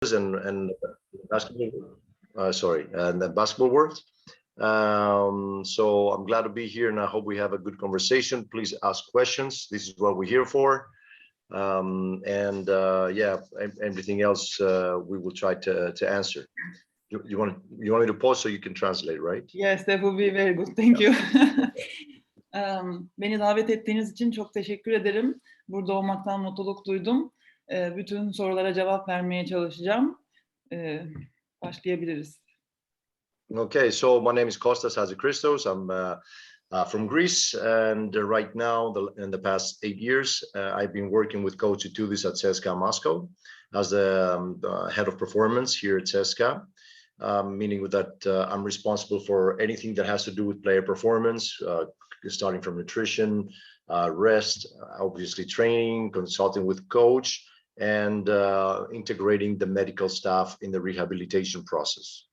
and basketball. And the basketball world. So I'm glad to be here, and I hope we have a good conversation. Please ask questions. This is what we're here for. Yeah, everything else we will try to answer. You want me to pause so you can translate, right? Yes, that would be very good. Thank you. Beni davet ettiğiniz için çok teşekkür ederim. Burada olmaktan mutluluk duydum. Bütün sorulara cevap vermeye çalışacağım. Başlayabiliriz. Okay, so my name is Kostas Chatzichristos. I'm from Greece, and right now, in the past 8 years, I've been working with Coach Itoudis at CSKA Moscow as the head of performance here at CSKA, meaning that I'm responsible for anything that has to do with player performance, starting from nutrition, rest, obviously training, consulting with coach, and integrating the medical staff in the rehabilitation process.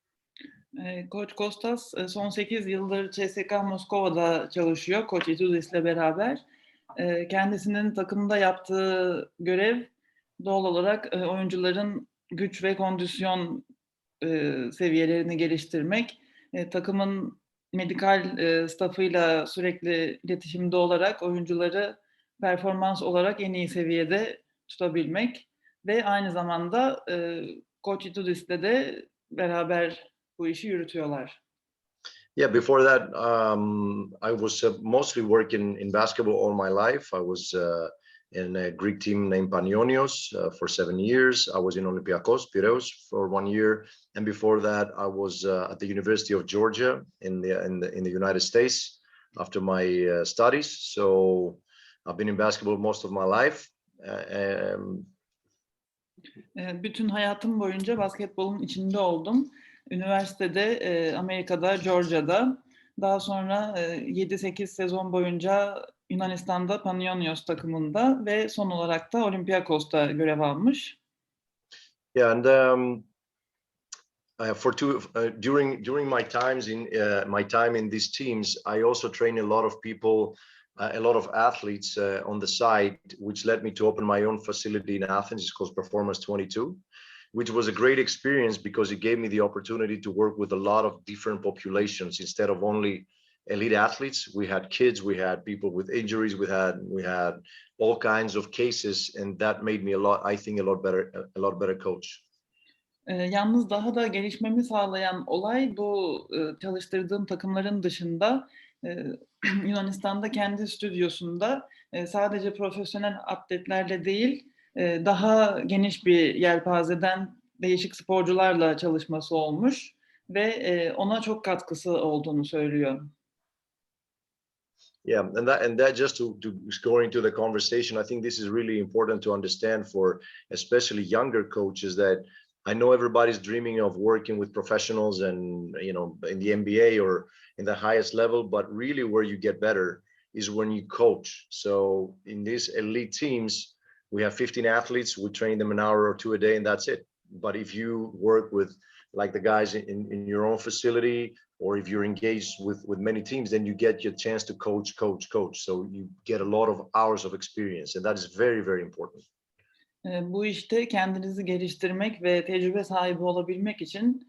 Koç Kostas son 8 yıldır CSKA Moskova'da çalışıyor Koç Itoudis ile beraber. Kendisinin takımda yaptığı görev doğal olarak oyuncuların güç ve kondisyon seviyelerini geliştirmek, takımın medikal staffıyla sürekli iletişimde olarak oyuncuları performans olarak en iyi seviyede tutabilmek ve aynı zamanda Koç Itoudis'le de beraber bu işi yürütüyorlar. Yeah, before that, I was mostly working in basketball all my life. I was in a Greek team named Panionios for 7 years. I was in Olympiakos Piraeus for 1 year, and before that, I was at the University of Georgia in the United States after my studies. So I've been in basketball most of my life. Bütün hayatım boyunca basketbolun içinde oldum. Üniversitede Amerika'da, Georgia'da, daha sonra 7-8 sezon boyunca Yunanistan'da Panionios takımında ve son olarak da Olympiakos'ta görev almış. Yeah, and during my time in these teams, I also trained a lot of people, a lot of athletes on the side, which led me to open my own facility in Athens. It's called Performance 22. Which was a great experience because it gave me the opportunity to work with a lot of different populations instead of only elite athletes. We had kids, we had people with injuries, we had all kinds of cases, and that made me a lot better coach. Yalnız daha da gelişmemi sağlayan olay bu çalıştırdığım takımların dışında Yunanistan'da kendi stüdyosunda sadece profesyonel atletlerle değil, daha geniş bir yelpazeden değişik sporcularla çalışması olmuş ve ona çok katkısı olduğunu söylüyor. Yeah, and that just to go into the conversation, I think this is really important to understand for especially younger coaches that I know everybody's dreaming of working with professionals and in the NBA or in the highest level, but really where you get better is when you coach. So in these elite teams, we have 15 athletes, we train them an hour or 2 a day, and that's it. But if you work with like the guys in your own facility, or if you're engaged with many teams, then you get your chance to coach. So you get a lot of hours of experience, and that is very, very important. Bu işte kendinizi geliştirmek ve tecrübe sahibi olabilmek için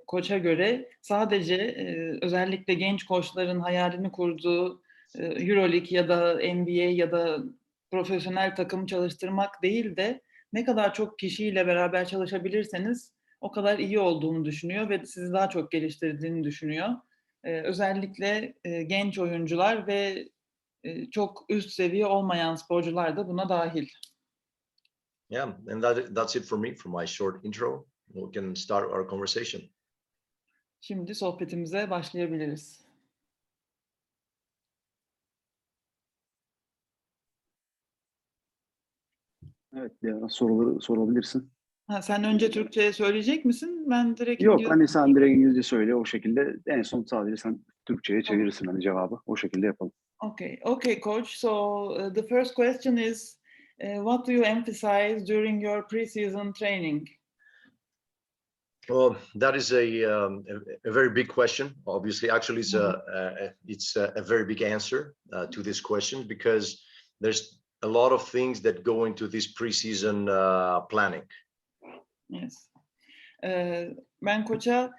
koça göre sadece özellikle genç koçların hayalini kurduğu EuroLeague ya da NBA ya da profesyonel takım çalıştırmak değil de ne kadar çok kişiyle beraber çalışabilirseniz o kadar iyi olduğunu düşünüyor ve sizi daha çok geliştirdiğini düşünüyor. Özellikle genç oyuncular ve çok üst seviye olmayan sporcular da buna dahil. Yeah, and that's it for me for my short intro. We can start our conversation. Şimdi sohbetimize başlayabiliriz. Evet, ya soruları sorabilirsin. Sen önce Türkçe söyleyecek misin? Ben direkt Yok, hani sen direkt İngilizce söyle o şekilde. En son sadece sen Türkçe'ye çevirirsin hani cevabı. O şekilde yapalım. Okay, coach. So the first question is, what do you emphasize during your preseason training? Well, that is a very big question. Obviously, actually, it's a very big answer to this question because there's a lot of things that go into this preseason planning. Yes. Ben koça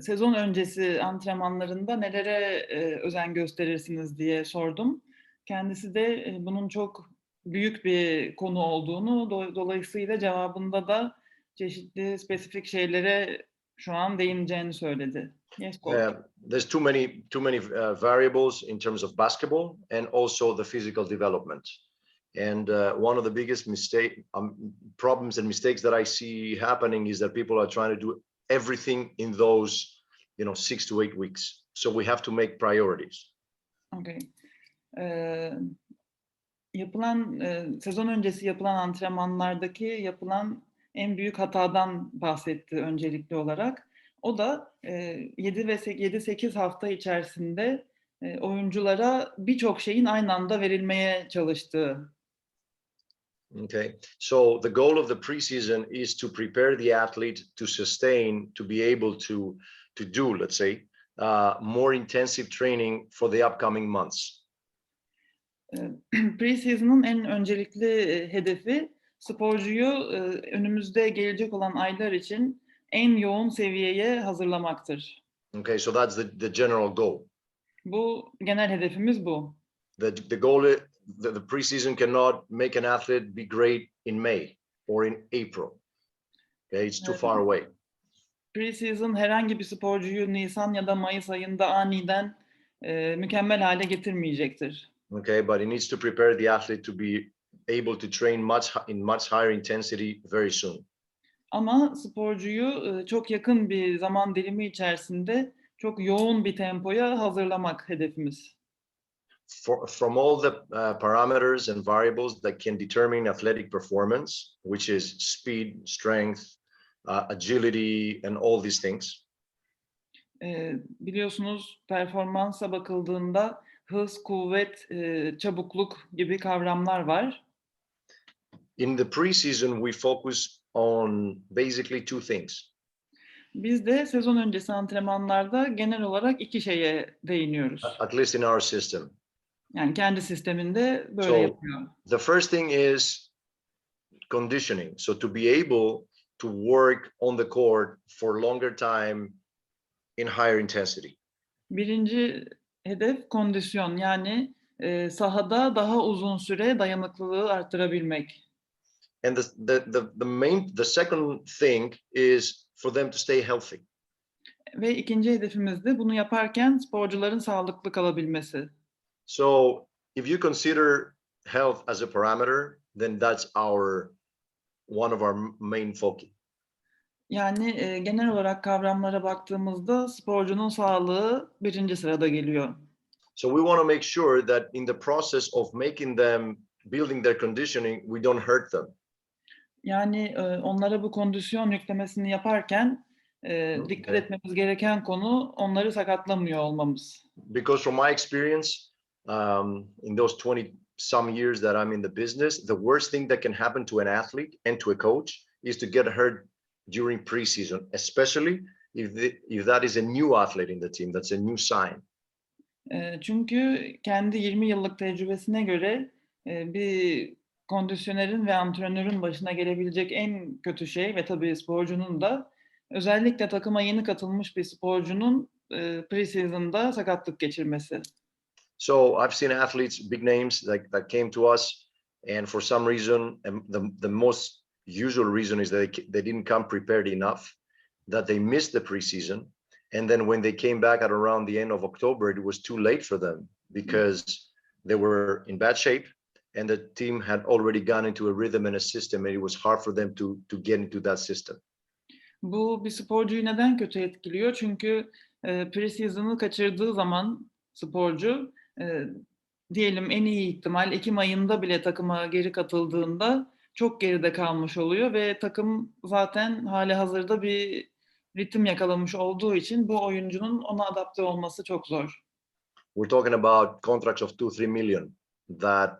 sezon öncesi antrenmanlarında nelere özen gösterirsiniz diye sordum. Kendisi de bunun çok büyük bir konu olduğunu, dolayısıyla cevabında da çeşitli spesifik şeylere şu an değineceğini söyledi. Yes, coach. There's too many variables in terms of basketball and also the physical development. And one of the biggest problems and mistakes that I see happening is that people are trying to do everything in those, 6 to 8 weeks. So we have to make priorities. Okay. Sezon öncesi yapılan antrenmanlardaki yapılan en büyük hatadan bahsetti öncelikli olarak. O da 7-8 hafta içerisinde oyunculara birçok şeyin aynı anda verilmeye çalıştığı. Okay, so the goal of the preseason is to prepare the athlete to sustain, to be able to do, let's say, more intensive training for the upcoming months. Preseason'ın en öncelikli hedefi sporcuyu önümüzde gelecek olan aylar için en yoğun seviyeye hazırlamaktır. Okay, so that's the general goal. Bu genel hedefimiz bu. The goal is the preseason cannot make an athlete be great in May or in April. Okay, it's too far away. Preseason herhangi bir sporcuyu Nisan ya da Mayıs ayında aniden mükemmel hale getirmeyecektir. Okay, but it needs to prepare the athlete to be able to train much higher intensity very soon. Ama sporcuyu çok yakın bir zaman dilimi içerisinde çok yoğun bir tempoya hazırlamak hedefimiz. From all the parameters and variables that can determine athletic performance, which is speed, strength, agility, and all these things. Biliyorsunuz performansa bakıldığında hız, kuvvet, çabukluk gibi kavramlar var. In the preseason, we focus on basically two things. Biz de sezon öncesi antrenmanlarda genel olarak iki şeye değiniyoruz. At least in our system. Yani kendi sisteminde böyle yapıyor. The first thing is conditioning. So to be able to work on the court for longer time in higher intensity. Birinci hedef kondisyon, yani sahada daha uzun süre dayanıklılığı arttırabilmek. And the second thing is for them to stay healthy. Ve ikinci hedefimiz de bunu yaparken sporcuların sağlıklı kalabilmesi. So if you consider health as a parameter, then that's one of our main focus. Yani genel olarak kavramlara baktığımızda sporcunun sağlığı birinci sırada geliyor. So we want to make sure that in the process of building their conditioning, we don't hurt them. Yani onlara bu kondisyon yüklemesini yaparken dikkat etmemiz gereken konu onları sakatlamıyor olmamız. Because from my experience, in those 20 some years that I'm in the business, the worst thing that can happen to an athlete and to a coach is to get hurt during preseason, especially if that is a new athlete in the team. That's a new sign. Çünkü kendi 20 yıllık tecrübesine göre bir kondisyonerin ve antrenörün başına gelebilecek en kötü şey ve tabii sporcunun da özellikle takıma yeni katılmış bir sporcunun preseason'da sakatlık geçirmesi. So I've seen athletes, big names that came to us, and for some reason, the most usual reason is that they didn't come prepared enough, that they missed the preseason, and then when they came back at around the end of October, it was too late for them because they were in bad shape, and the team had already gone into a rhythm and a system, and it was hard for them to get into that system. Bu bir sporcuyu neden kötü etkiliyor? Çünkü preseason'ı kaçırdığı zaman sporcu diyelim en iyi ihtimal Ekim ayında bile takıma geri katıldığında çok geride kalmış oluyor ve takım zaten halihazırda bir ritim yakalamış olduğu için bu oyuncunun ona adapte olması çok zor. We're talking about contracts of 2-3 million that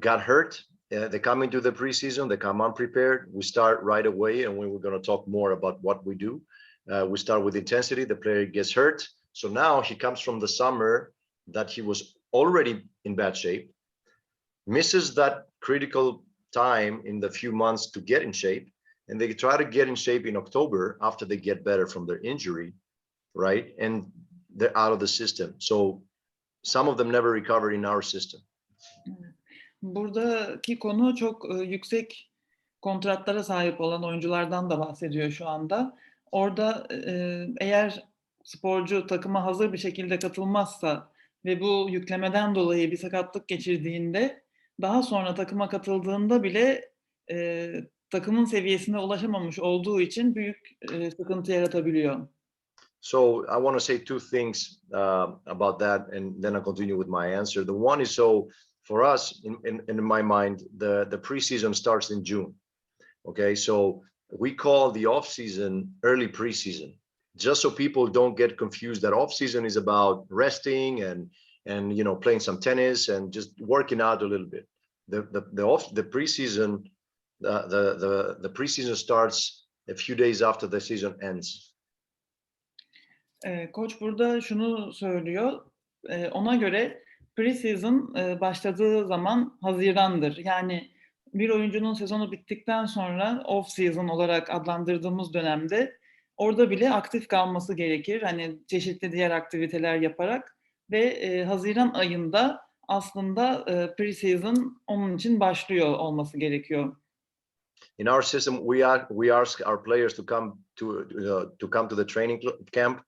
got hurt. They come into the preseason, they come unprepared. We start right away, and we're going to talk more about what we do. We start with intensity. The player gets hurt. So now he comes from the summer that he was already in bad shape, misses that critical time in the few months to get in shape, and they try to get in shape in October after they get better from their injury, right? And they're out of the system. So some of them never recover in our system. Buradaki konu çok yüksek kontratlara sahip olan oyunculardan da bahsediyor şu anda. Orada eğer sporcu takıma hazır bir şekilde katılmazsa ve bu yüklemeden dolayı bir sakatlık geçirdiğinde daha sonra takıma katıldığında bile takımın seviyesine ulaşamamış olduğu için büyük sıkıntı yaratabiliyor. So I want to say two things about that, and then I'll continue with my answer. The one is, so for us, in my mind, the preseason starts in June. Okay, so we call the off season early preseason, just so people don't get confused that off season is about resting and playing some tennis and just working out a little bit. The preseason starts a few days after the season ends. Koç burada şunu söylüyor. Ona göre preseason başladığı zaman Haziran'dır. Yani bir oyuncunun sezonu bittikten sonra off season olarak adlandırdığımız dönemde orada bile aktif kalması gerekir. Hani çeşitli diğer aktiviteler yaparak ve Haziran ayında aslında preseason onun için başlıyor olması gerekiyor. In our system, we ask our players to come to the training camp.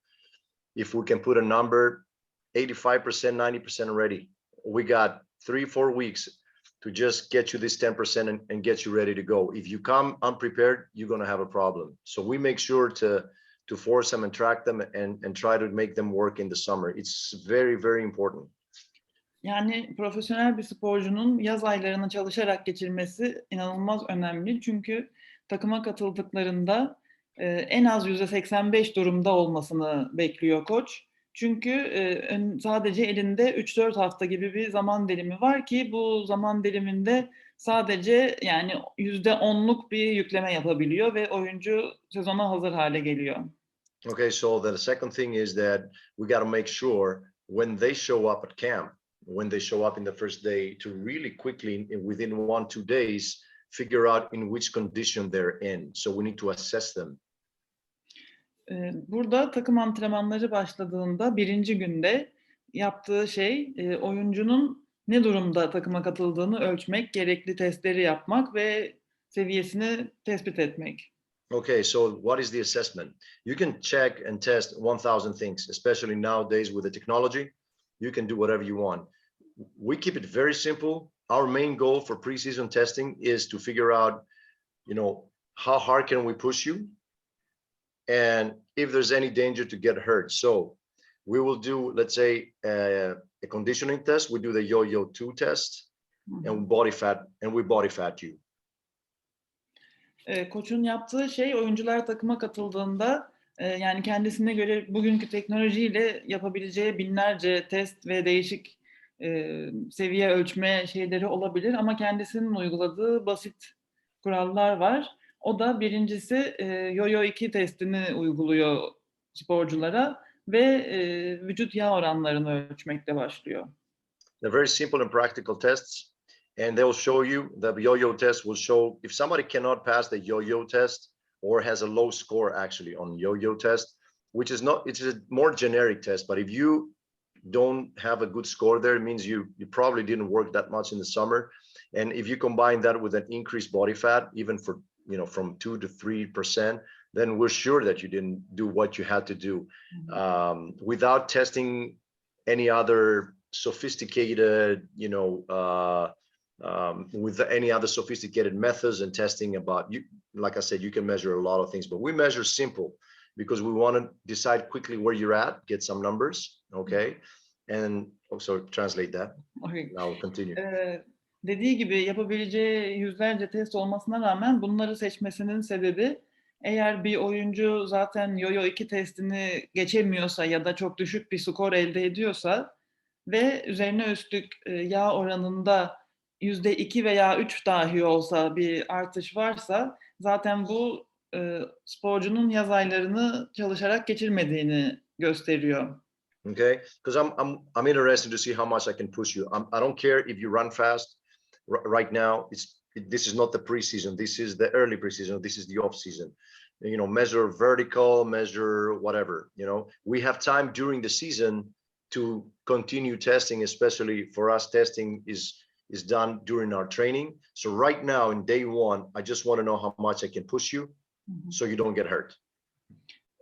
If we can put a number, 85%, 90% ready. We got 3-4 weeks to just get you this 10% and get you ready to go. If you come unprepared, you're going to have a problem. So we make sure to force them and track them and try to make them work in the summer. It's very, very important. Yani profesyonel bir sporcunun yaz aylarını çalışarak geçirmesi inanılmaz önemli. Çünkü takıma katıldıklarında en az %85 durumda olmasını bekliyor koç. Çünkü sadece elinde 3-4 hafta gibi bir zaman dilimi var ki bu zaman diliminde sadece yani %10'luk bir yükleme yapabiliyor ve oyuncu sezona hazır hale geliyor. Okay, so the second thing is that we got to make sure when they show up at camp, when they show up in the first day, to really quickly, within 1-2 days, figure out in which condition they're in. So we need to assess them. Burada takım antrenmanları başladığında birinci günde yaptığı şey oyuncunun ne durumda takıma katıldığını ölçmek, gerekli testleri yapmak ve seviyesini tespit etmek. Okay, so what is the assessment? You can check and test 1,000 things, especially nowadays with the technology. You can do whatever you want. We keep it very simple. Our main goal for preseason testing is to figure out, how hard can we push you? And if there's any danger to get hurt. So we will do, let's say, a conditioning test. We do the yo-yo 2 test, and we body fat you. Koçun yaptığı şey oyuncular takıma katıldığında yani kendisine göre bugünkü teknolojiyle yapabileceği binlerce test ve değişik seviye ölçme şeyleri olabilir ama kendisinin uyguladığı basit kurallar var. O da birincisi yo-yo 2 testini uyguluyor sporculara ve vücut yağ oranlarını ölçmekle başlıyor. They're very simple and practical tests, and they'll show you, the yo-yo test will show if somebody cannot pass the yo-yo test or has a low score actually on yo-yo test, it's a more generic test, but if you don't have a good score there, it means you probably didn't work that much in the summer. And if you combine that with an increased body fat, even for from 2 to 3%, then we're sure that you didn't do what you had to do. Without testing any other sophisticated, with any other sophisticated methods and testing about, like I said, you can measure a lot of things, but we measure simple because we want to decide quickly where you're at, get some numbers, okay? And also translate that. Okay. Now we'll continue. Dediği gibi yapabileceği yüzlerce test olmasına rağmen bunları seçmesinin sebebi eğer bir oyuncu zaten yo-yo 2 testini geçemiyorsa ya da çok düşük bir skor elde ediyorsa ve üzerine üstlük yağ oranında %2 veya 3 dahi olsa bir artış varsa zaten bu sporcunun yaz aylarını çalışarak geçirmediğini gösteriyor. Okay, because I'm interested to see how much I can push you. I don't care if you run fast right now. this is not the preseason, this is the early preseason, this is the off season. Measure vertical, measure whatever. We have time during the season to continue testing, especially for us. Testing is done during our training. So right now in day one, I just want to know how much I can push you so you don't get hurt.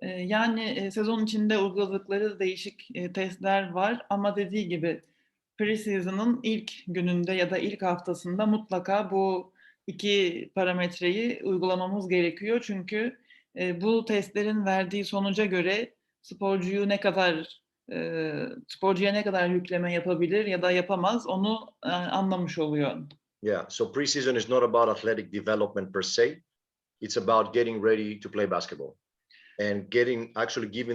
Yani sezon içinde uyguladıkları değişik testler var ama dediği gibi preseason'ın ilk gününde ya da ilk haftasında mutlaka bu iki parametreyi uygulamamız gerekiyor. Çünkü bu testlerin verdiği sonuca göre sporcuya ne kadar yükleme yapabilir ya da yapamaz onu anlamış oluyor. Yeah, so preseason is not about athletic development per se. It's about getting ready to play basketball and giving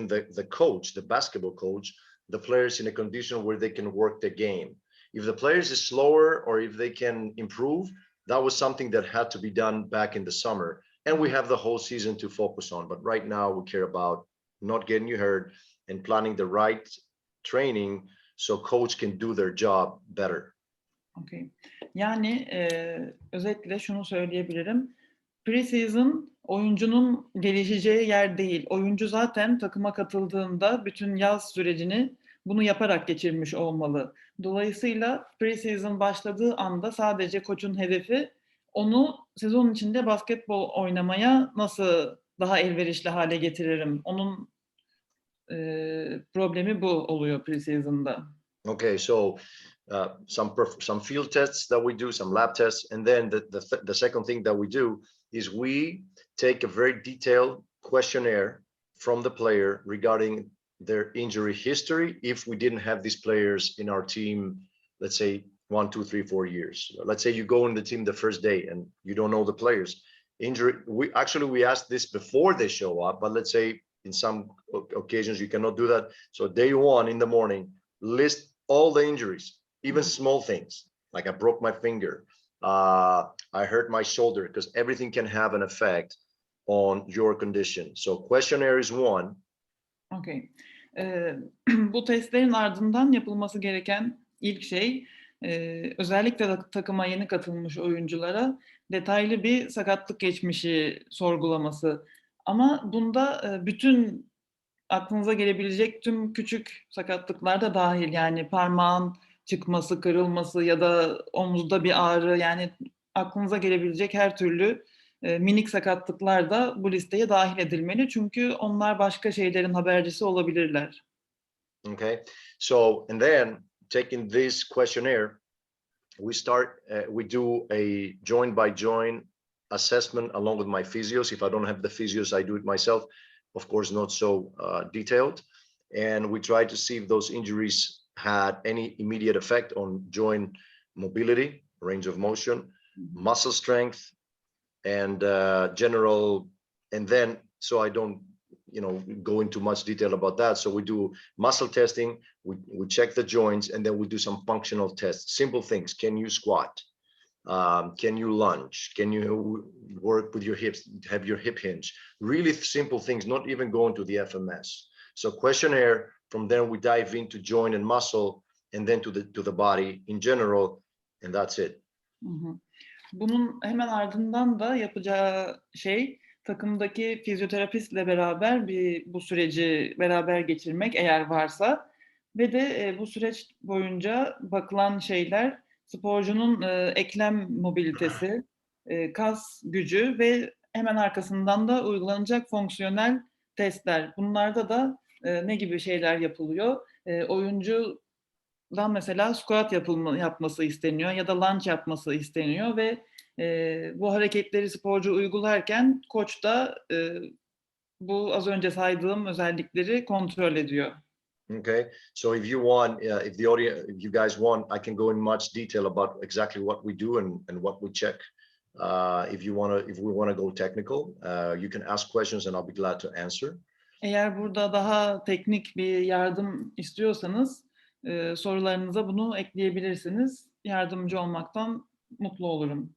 the coach, the basketball coach, the players in a condition where they can work the game. If the players is slower or if they can improve, that was something that had to be done back in the summer. And we have the whole season to focus on. But right now we care about not getting you hurt and planning the right training so coach can do their job better. Okay. Yani özetle şunu söyleyebilirim. Preseason oyuncunun gelişeceği yer değil. Oyuncu zaten takıma katıldığında bütün yaz sürecini bunu yaparak geçirmiş olmalı. Dolayısıyla preseason başladığı anda sadece koçun hedefi onu sezon içinde basketbol oynamaya nasıl daha elverişli hale getiririm. Onun problemi bu oluyor preseason'da. Okay, so some field tests that we do, some lab tests, and then the second thing that we do is we take a very detailed questionnaire from the player regarding their injury history if we didn't have these players in our team, let's say 1, 2, 3, 4 years. Let's say you go in the team the first day and you don't know the players. We ask this before they show up, but let's say in some occasions you cannot do that. So day one in the morning, list all the injuries, even small things, like I broke my finger, I hurt my shoulder, because everything can have an effect on your condition. So questionnaire is one. Okay. Bu testlerin ardından yapılması gereken ilk şey, özellikle takıma yeni katılmış oyunculara detaylı bir sakatlık geçmişi sorgulaması. Ama bunda bütün aklınıza gelebilecek tüm küçük sakatlıklar da dahil. Yani parmağın çıkması, kırılması ya da omuzda bir ağrı, yani aklınıza gelebilecek her türlü minik sakatlıklar da bu listeye dahil edilmeli. Çünkü onlar başka şeylerin habercisi olabilirler. Okay, so and then taking this questionnaire, we do a joint by joint assessment along with my physios. If I don't have the physios, I do it myself. Of course, not so detailed. And we try to see if those injuries had any immediate effect on joint mobility, range of motion, muscle strength, and general. And then, so I don't, go into much detail about that. So we do muscle testing, we check the joints, and then we do some functional tests, simple things. Can you squat? Can you lunge? Can you work with your hips, have your hip hinge? Really simple things, not even going to the FMS. So questionnaire, from there we dive into joint and muscle, and then to the body in general, and that's it. Bunun hemen ardından da yapacağı şey, takımdaki fizyoterapistle beraber bu süreci beraber geçirmek eğer varsa ve de bu süreç boyunca bakılan şeyler sporcunun eklem mobilitesi, kas gücü ve hemen arkasından da uygulanacak fonksiyonel testler. Bunlarda da ne gibi şeyler yapılıyor? Oyuncudan mesela squat yapması isteniyor ya da lunge yapması isteniyor ve bu hareketleri sporcu uygularken koç da bu az önce saydığım özellikleri kontrol ediyor. Okay, so if you want, if you guys want, I can go in much detail about exactly what we do and what we check. If we want to go technical, you can ask questions and I'll be glad to answer. Eğer burada daha teknik bir yardım istiyorsanız sorularınıza bunu ekleyebilirsiniz. Yardımcı olmaktan mutlu olurum.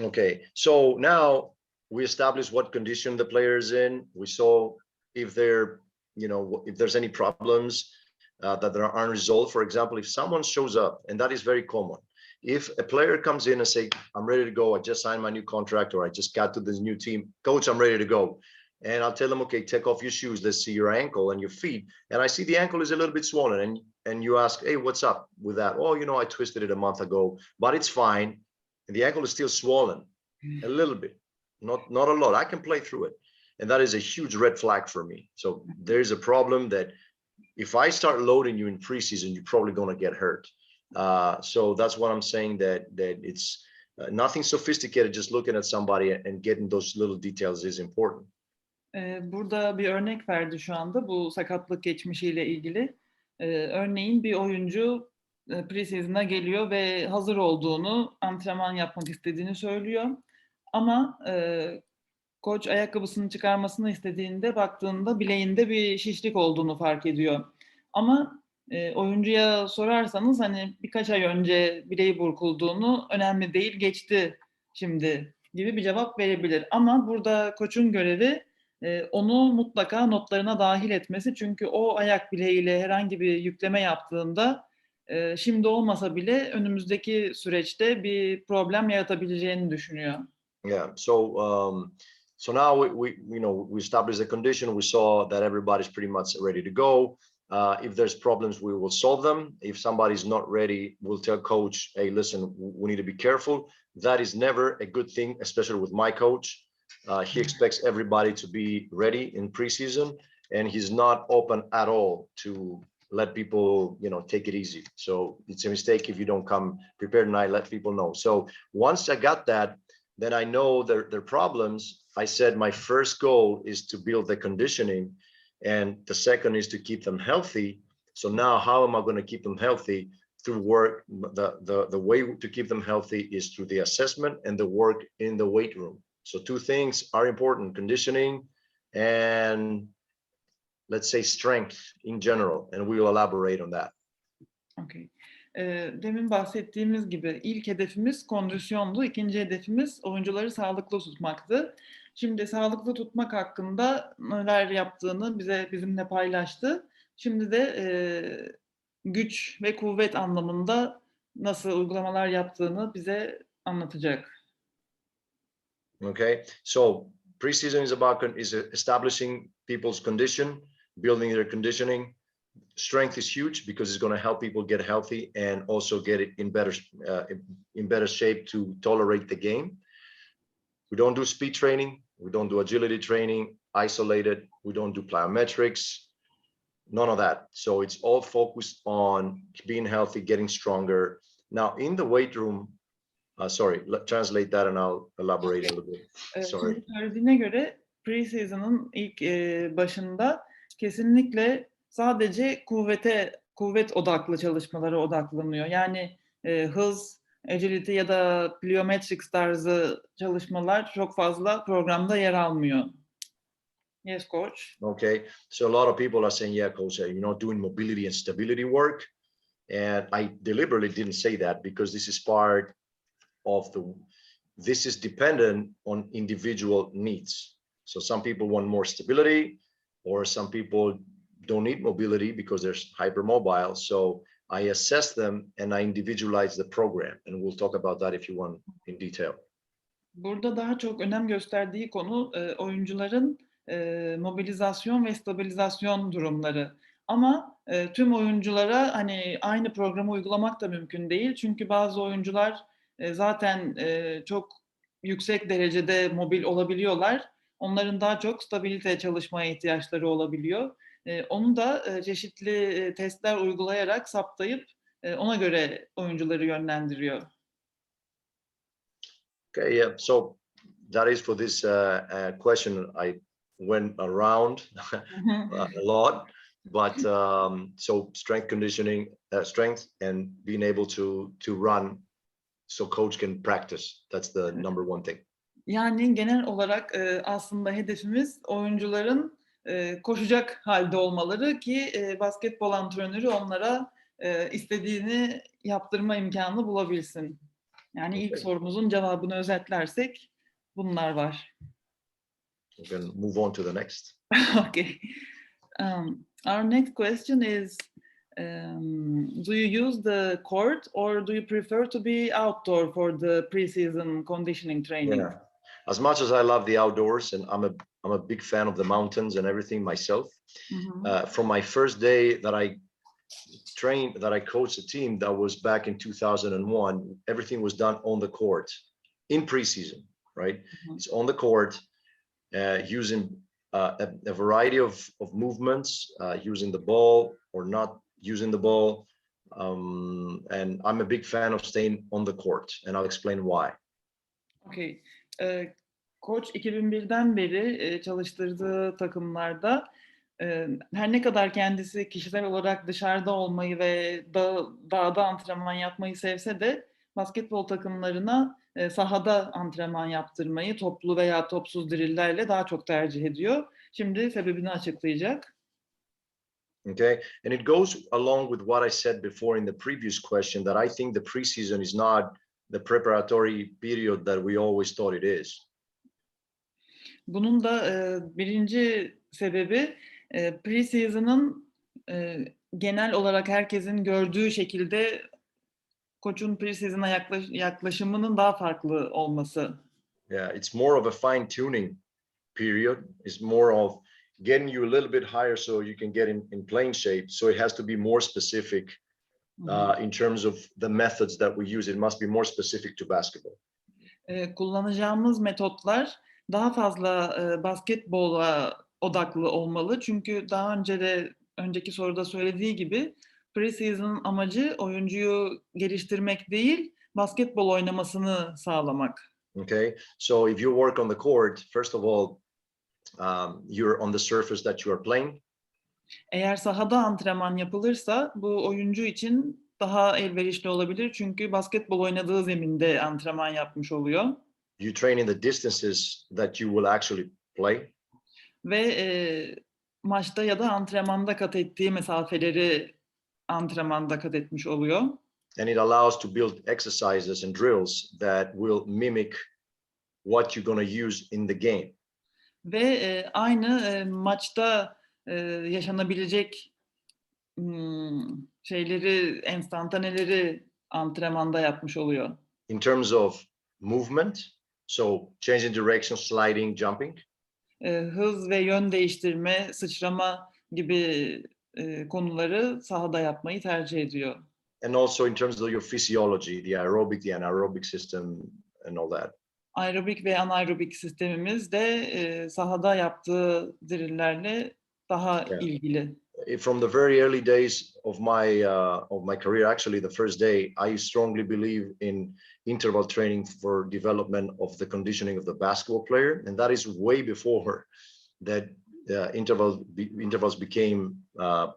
Okay, so now we established what condition the player is in. We saw if if there's any problems that there aren't resolved. For example, if someone shows up, and that is very common, If a player comes in and say, I'm ready to go, I just signed my new contract, or I just got to this new team, coach, I'm ready to go. And I'll tell them, okay, take off your shoes. Let's see your ankle and your feet. And I see the ankle is a little bit swollen. And you ask, hey, what's up with that? Oh, I twisted it a month ago, but it's fine. And the ankle is still swollen a little bit, not a lot. I can play through it. And that is a huge red flag for me. So there's a problem that if I start loading you in preseason, you're probably going to get hurt. So that's what I'm saying, that it's nothing sophisticated. Just looking at somebody and getting those little details is important. Burada bir örnek verdi şu anda bu sakatlık geçmişiyle ilgili. Örneğin bir oyuncu preseason'a geliyor ve hazır olduğunu, antrenman yapmak istediğini söylüyor. Ama koç ayakkabısını çıkarmasını istediğinde baktığında bileğinde bir şişlik olduğunu fark ediyor. Ama oyuncuya sorarsanız hani birkaç ay önce bileği burkulduğunu, önemli değil, geçti şimdi gibi bir cevap verebilir. Ama burada koçun görevi onu mutlaka notlarına dahil etmesi. Çünkü o ayak bileğiyle herhangi bir yükleme yaptığında şimdi olmasa bile önümüzdeki süreçte bir problem yaratabileceğini düşünüyor. Yeah. So now we established the condition. We saw that everybody's pretty much ready to go. If there's problems, we will solve them. If somebody's not ready, we'll tell coach, hey, listen, we need to be careful. That is never a good thing, especially with my coach. He expects everybody to be ready in preseason, and he's not open at all to let people, take it easy. So it's a mistake if you don't come prepared, and I let people know. So once I got that, then I know their problems. I said my first goal is to build the conditioning, and the second is to keep them healthy. So now how am I going to keep them healthy? Through work. The way to keep them healthy is through the assessment and the work in the weight room. So two things are important: conditioning and, let's say, strength in general, and we will elaborate on that. Okay. Demin bahsettiğimiz gibi ilk hedefimiz kondisyondu. İkinci hedefimiz oyuncuları sağlıklı tutmaktı. Şimdi sağlıklı tutmak hakkında neler yaptığını bizimle paylaştı. Şimdi de güç ve kuvvet anlamında nasıl uygulamalar yaptığını bize anlatacak. Okay, so preseason is establishing people's condition, building their conditioning. Strength is huge because it's going to help people get healthy and also get it in better shape to tolerate the game. We don't do speed training. We don't do agility training, isolated. We don't do plyometrics, none of that. So it's all focused on being healthy, getting stronger. Now in the weight room, translate that and I'll elaborate a little bit. Sorry. Şimdi söylediğine göre preseason'ın ilk başında kesinlikle sadece kuvvet odaklı çalışmalara odaklanıyor. Yani hız, agility ya da plyometrics tarzı çalışmalar çok fazla programda yer almıyor. Yes, coach. Okay, so a lot of people are saying, yeah, coach, doing mobility and stability work. And I deliberately didn't say that because this is part of this is dependent on individual needs. So some people want more stability, or some people don't need mobility because they're hypermobile. So I assess them and I individualize the program, and we'll talk about that if you want in detail. Burada daha çok önem gösterdiği konu oyuncuların mobilizasyon ve stabilizasyon durumları. Ama tüm oyunculara hani aynı programı uygulamak da mümkün değil. Çünkü bazı oyuncular zaten çok yüksek derecede mobil olabiliyorlar. Onların daha çok stabilite çalışmaya ihtiyaçları olabiliyor. Onu da çeşitli testler uygulayarak saptayıp ona göre oyuncuları yönlendiriyor. Okay, yeah. So that is for this question. I went around a lot, but so strength conditioning, strength, and being able to run, so coach can practice. That's the number one thing. Yani genel olarak aslında hedefimiz oyuncuların koşacak halde olmaları ki basketbol antrenörü onlara istediğini yaptırma imkanı bulabilsin. Yani ilk sorumuzun cevabını özetlersek bunlar var. We can move on to the next. Okay. Our next question is, Do you use the court or do you prefer to be outdoor for the pre-season conditioning training? Yeah. As much as I love the outdoors, and I'm a big fan of the mountains and everything myself. From my first day that I coached a team, that was back in 2001, everything was done on the court in preseason, right? It's on the court, using a variety of movements, using the ball or not using the ball. And I'm a big fan of staying on the court, and I'll explain why. Okay. Koç 2001'den beri çalıştırdığı takımlarda her ne kadar kendisi kişisel olarak dışarıda olmayı ve dağda antrenman yapmayı sevse de basketbol takımlarına sahada antrenman yaptırmayı toplu veya topsuz drillerle daha çok tercih ediyor. Şimdi sebebini açıklayacak. Okay, and it goes along with what I said before in the previous question, that I think the preseason is not the preparatory period that we always thought it is. Bunun da birinci sebebi pre-season'ın genel olarak herkesin gördüğü şekilde koçun pre-season'a yaklaşımının daha farklı olması. Yeah, it's more of a fine tuning period. It's more of getting you a little bit higher so you can get in playing shape. So it has to be more specific in terms of the methods that we use. It must be more specific to basketball. Kullanacağımız metotlar daha fazla basketbola odaklı olmalı. Çünkü daha önceki soruda söylediği gibi pre-season amacı oyuncuyu geliştirmek değil, basketbol oynamasını sağlamak. Okay, so if you work on the court, first of all, you're on the surface that you are playing. Eğer sahada antrenman yapılırsa bu oyuncu için daha elverişli olabilir. Çünkü basketbol oynadığı zeminde antrenman yapmış oluyor. You train in the distances that you will actually play. Ve maçta ya da antrenmanda kat ettiği mesafeleri antrenmanda kat etmiş oluyor. And it allows to build exercises and drills that will mimic what you're going to use in the game. Ve aynı maçta yaşanabilecek şeyleri, enstantaneleri antrenmanda yapmış oluyor. In terms of movement, so changing direction, sliding, jumping. Hız ve yön değiştirme, sıçrama gibi konuları sahada yapmayı tercih ediyor. And also in terms of your physiology, the aerobic, the anaerobic system and all that. Aerobik ve anaerobik sistemimiz de sahada yaptığı drillerle daha ilgili. From the very early days of my career, actually the first day, I strongly believe in interval training for development of the conditioning of the basketball player, and that is way before that intervals became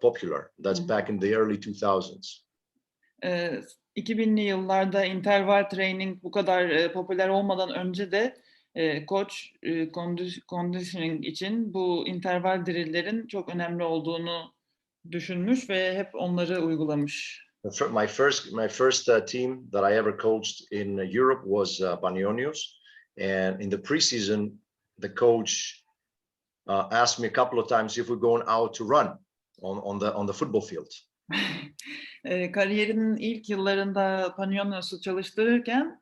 popular. That's back in the early 2000s. 2000'li yıllarda interval training bu kadar popüler olmadan önce de koç conditioning için bu interval drillerin çok önemli olduğunu düşünmüş ve hep onları uygulamış. My first team that I ever coached in Europe was Panionios, and in the preseason, the coach asked me a couple of times if we're going out to run on the football field. Kariyerinin ilk yıllarında Panionios'u çalıştırırken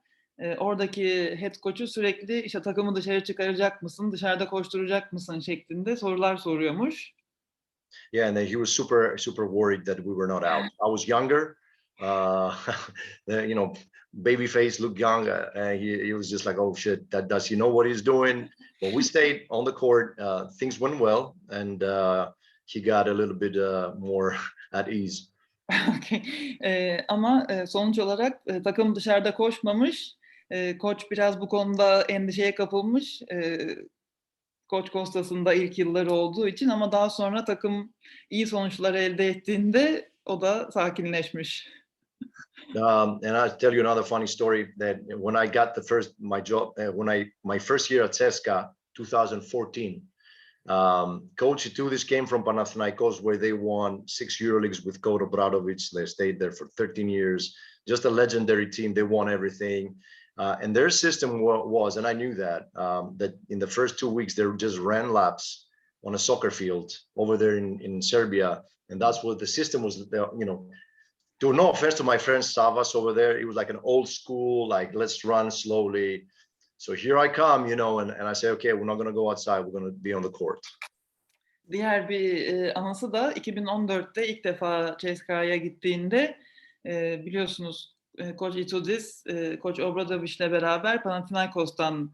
oradaki head coach'u sürekli işte takımı dışarı çıkaracak mısın, dışarıda koşturacak mısın şeklinde sorular soruyormuş. Yeah, and he was super worried that we were not out. I was younger, baby face, looked young. He was just like, oh shit, does he know what he's doing? But we stayed on the court. Things went well, and he got a little bit more at ease. Okay. Ama sonuç olarak takım dışarıda koşmamış. Koç biraz bu konuda endişeye kapılmış. Koç Kostas'ın da ilk yılları olduğu için, ama daha sonra takım iyi sonuçlar elde ettiğinde o da sakinleşmiş. And I'll tell you another funny story that when I got my first year at CSKA, 2014, Coach Itoudis came from Panathinaikos, where they won 6 EuroLeagues with Coach Obradovic. They stayed there for 13 years. Just a legendary team. They won everything. And their system was, and I knew that in the first 2 weeks, they just ran laps on a soccer field over there in Serbia, and that's what the system was. You know, to no offense to my friend Savas over there, it was like an old school, like let's run slowly. So here I come, you know, and I say, okay, we're not going to go outside, we're going to be on the court. Diğer bir anısı da 2014'te ilk defa CSKA'ya gittiğinde biliyorsunuz Koç Itoudis, Koç Obradovic'le beraber Panathinaikos'tan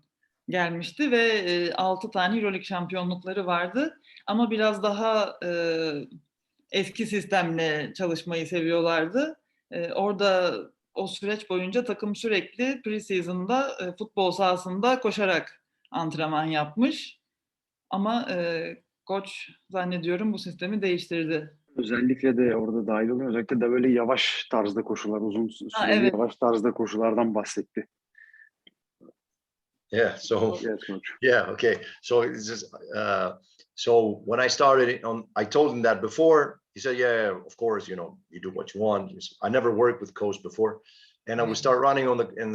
gelmişti ve 6 tane EuroLeague şampiyonlukları vardı. Ama biraz daha eski sistemle çalışmayı seviyorlardı. Orada o süreç boyunca takım sürekli pre-season'da futbol sahasında koşarak antrenman yapmış. Ama koç zannediyorum bu sistemi değiştirdi. Özellikle de orada dahil oluyor. Özellikle de böyle yavaş tarzda koşular, uzun süreli evet. yavaş tarzda koşulardan bahsetti. Yeah. So Yes, coach. yeah. Okay. So it's just so when I started I told him that before. He said, "Yeah, of course. You know, you do what you want." I never worked with coach before, and I would start running in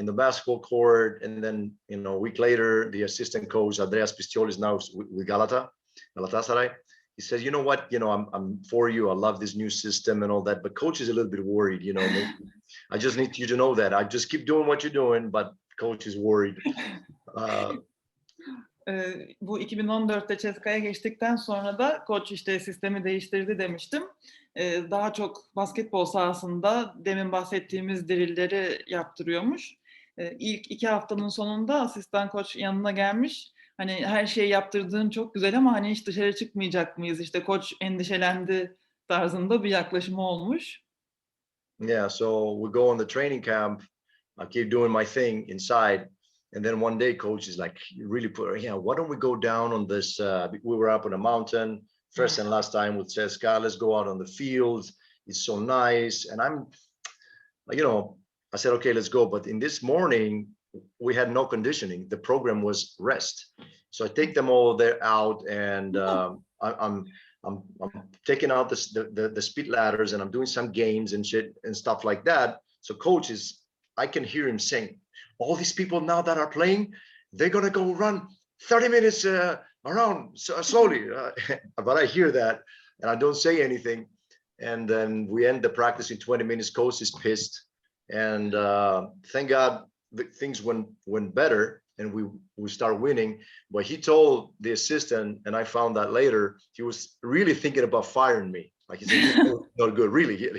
the basketball court, and then you know, a week later, the assistant coach Andreas Pistiol is now with Galatasaray. He says, "You know what? You know, I'm for you. I love this new system and all that, but coach is a little bit worried. You know, I just need you to know that. I just keep doing what you're doing, but coach is worried." Bu 2014'te CSKA'ya geçtikten sonra da koç işte sistemi değiştirdi demiştim. Daha çok basketbol sahasında demin bahsettiğimiz drillleri yaptırıyormuş. İlk 2 haftanın sonunda asistan koç yanına gelmiş. Hani her şeyi yaptırdığın çok güzel ama hani hiç dışarı çıkmayacak mıyız? İşte koç endişelendi tarzında bir yaklaşımı olmuş. Yeah, so we go on the training camp. I keep doing my thing inside. And then one day coach is like, really why don't we go down on this? We were up on a mountain, first and last time with CSKA, let's go out on the field. It's so nice. And I'm, you know, I said, okay, let's go. But in this morning, we had no conditioning. The program was rest. So I take them all there out, and I'm taking out the speed ladders, and I'm doing some games and shit and stuff like that. So coach I can hear him saying, all these people now that are playing, they're gonna go run 30 minutes around slowly. But I hear that, and I don't say anything. And then we end the practice in 20 minutes. Coach is pissed, and thank God things went better, and we start winning. But he told the assistant, and I found that later, he was really thinking about firing me. Like he said, not good, really.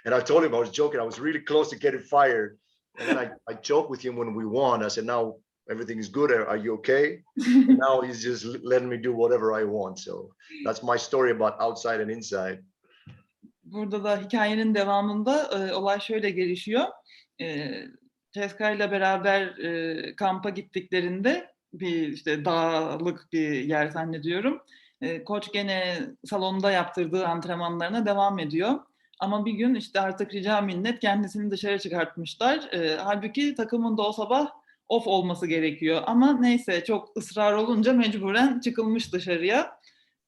And I told him I was joking. I was really close to getting fired. And then I joked with him when we won. I said, now everything is good. Are you okay? And now he's just letting me do whatever I want. So that's my story about outside and inside. Burada da hikayenin devamında olay şöyle gelişiyor. CSKA ile beraber kampa gittiklerinde bir işte dağlık bir yer zannediyorum. Koç gene salonda yaptırdığı antrenmanlarına devam ediyor. Ama bir gün işte artık rica minnet kendisini dışarı çıkartmışlar. Halbuki takımın da o sabah off olması gerekiyor. Ama neyse çok ısrar olunca mecburen çıkılmış dışarıya.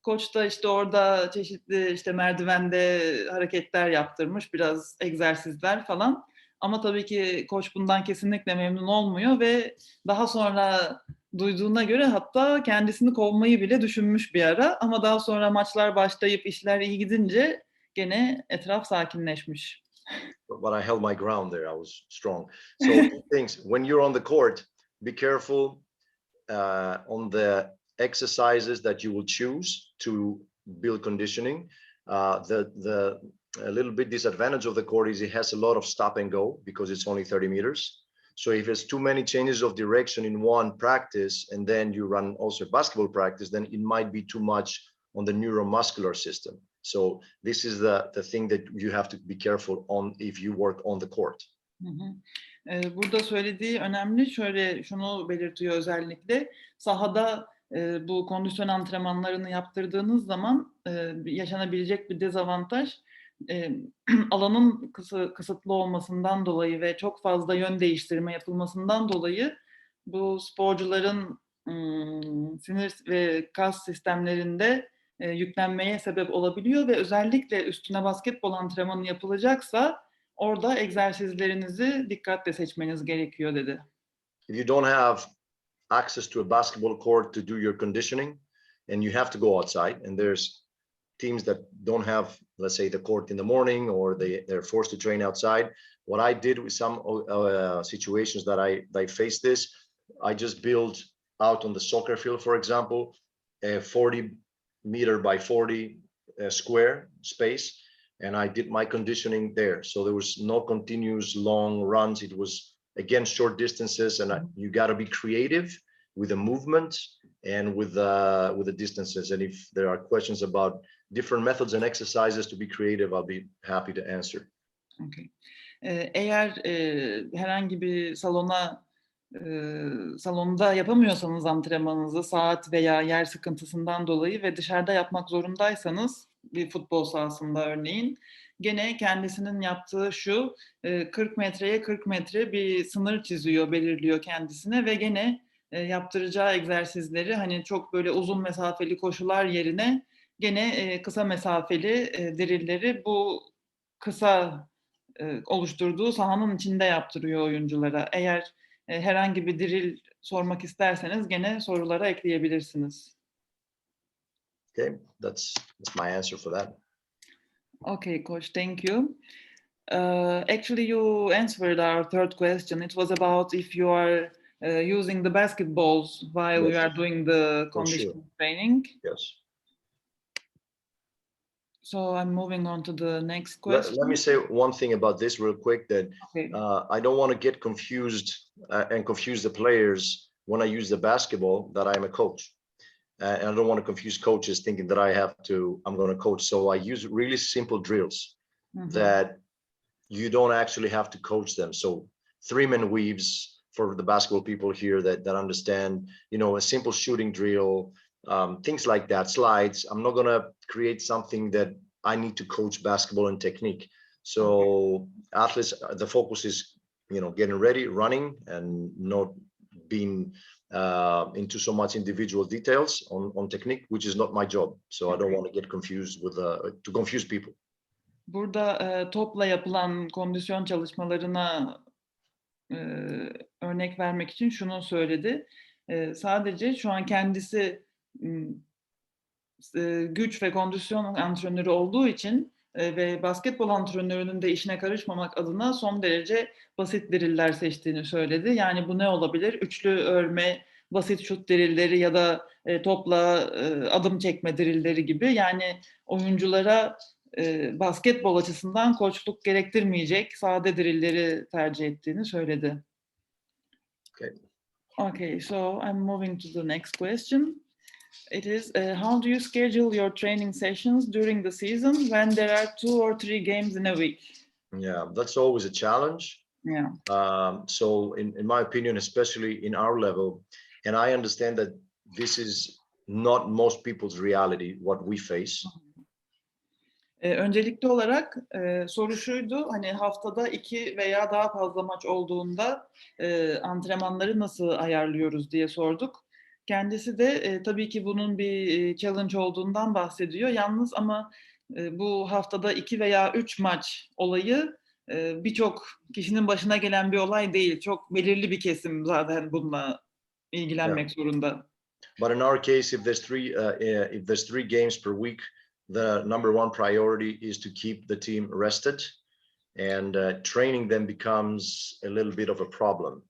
Koç da işte orada çeşitli işte merdivende hareketler yaptırmış, biraz egzersizler falan. Ama tabii ki koç bundan kesinlikle memnun olmuyor ve daha sonra duyduğuna göre hatta kendisini kovmayı bile düşünmüş bir ara. Ama daha sonra maçlar başlayıp işler iyi gidince gene etraf sakinleşmiş. But I held my ground there. I was strong. So two things: when you're on the court, be careful on the exercises that you will choose to build conditioning. The a little bit disadvantage of the court is it has a lot of stop and go because it's only 30 meters. So if there's too many changes of direction in one practice, and then you run also basketball practice, then it might be too much on the neuromuscular system. So this is the thing that you have to be careful on if you work on the court. Burada söylediği önemli. Şöyle şunu belirtiyor özellikle. Sahada bu kondisyon antrenmanlarını yaptırdığınız zaman yaşanabilecek bir dezavantaj alanın kısıtlı olmasından dolayı ve çok fazla yön değiştirme yapılmasından dolayı bu sporcuların sinir ve kas sistemlerinde yüklenmeye sebep olabiliyor ve özellikle üstüne basketbol antrenmanı yapılacaksa orada egzersizlerinizi dikkatle seçmeniz gerekiyor dedi. If you don't have access to a basketball court to do your conditioning, and you have to go outside, and there's teams that don't have, let's say, the court in the morning, or they're forced to train outside. What I did with some situations that I faced this, I just built out on the soccer field, for example, a 40 meter by 40 square space, and I did my conditioning there. So there was no continuous long runs. It was, again, short distances, and you got to be creative with the movement and with the distances. And if there are questions about different methods and exercises to be creative, I'll be happy to answer. Okay. Eğer herhangi bir salonda yapamıyorsanız antrenmanınızı saat veya yer sıkıntısından dolayı ve dışarıda yapmak zorundaysanız, bir futbol sahasında örneğin, gene kendisinin yaptığı şu, 40 metreye 40 metre bir sınır çiziyor, belirliyor kendisine ve gene yaptıracağı egzersizleri hani çok böyle uzun mesafeli koşular yerine gene kısa mesafeli drillleri bu kısa oluşturduğu sahanın içinde yaptırıyor oyunculara. Eğer herhangi bir drill sormak isterseniz gene sorulara ekleyebilirsiniz. Okay, that's my answer for that. Okay, Coach, thank you. Actually, you answered our third question. It was about if you are using the basketballs while you are doing the conditioning training. Yes. So I'm moving on to the next question. Let me say one thing about this real quick, that Okay. I don't want to get confused and confuse the players when I use the basketball that I'm a coach. And I don't want to confuse coaches thinking that I'm going to coach. So I use really simple drills that you don't actually have to coach them. So 3-man weaves for the basketball people here that understand, a simple shooting drill, things like that, slides. I'm not going to create something that I need to coach basketball and technique. So athletes, the focus is, getting ready, running, and not being into so much individual details on technique, which is not my job. So I don't want to get confused to confuse people. Burada topla yapılan kondisyon çalışmalarına örnek vermek için şunu söyledi. Sadece şu an kendisi güç ve kondisyon antrenörü olduğu için ve basketbol antrenörünün de işine karışmamak adına son derece basit driller seçtiğini söyledi. Yani bu ne olabilir? Üçlü örme, basit şut drilleri ya da topla adım çekme drilleri gibi. Yani oyunculara basketbol açısından koçluk gerektirmeyecek sade drilleri tercih ettiğini söyledi. Okay, so I'm moving to the next question. It is, how do you schedule your training sessions during the season when there are 2 or 3 games in a week? Yeah, that's always a challenge. Yeah. So in my opinion, especially in our level, and I understand that this is not most people's reality, what we face. Öncelikli olarak soru şuydu, hani haftada 2 veya daha fazla maç olduğunda antrenmanları nasıl ayarlıyoruz diye sorduk. Kendisi de tabii ki bunun bir challenge olduğundan bahsediyor. Yalnız ama bu haftada 2 veya 3 maç olayı birçok kişinin başına gelen bir olay değil. Çok belirli bir kesim zaten bununla ilgilenmek zorunda. But in our case, if there's 3 games per week, the number one priority is to keep the team rested, and training then becomes a little bit of a problem.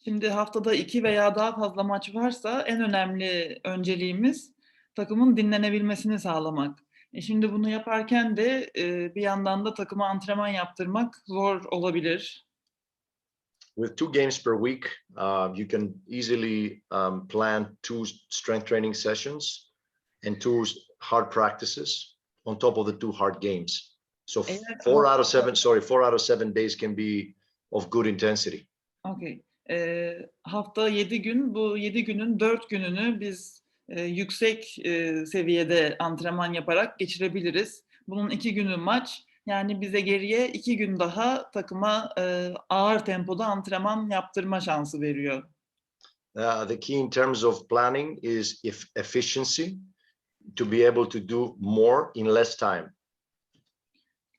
Şimdi haftada 2 veya daha fazla maç varsa en önemli önceliğimiz takımın dinlenebilmesini sağlamak. Şimdi bunu yaparken de bir yandan da takıma antrenman yaptırmak zor olabilir. With 2 games per week, you can easily plan 2 strength training sessions and 2 hard practices on top of the 2 hard games. So 4 out of 7 days can be of good intensity. Okay. Hafta 7 gün, bu 7 günün 4 gününü biz yüksek seviyede antrenman yaparak geçirebiliriz. Bunun 2 günü maç, yani bize geriye 2 gün daha takıma ağır tempoda antrenman yaptırma şansı veriyor. The key in terms of planning is efficiency, to be able to do more in less time.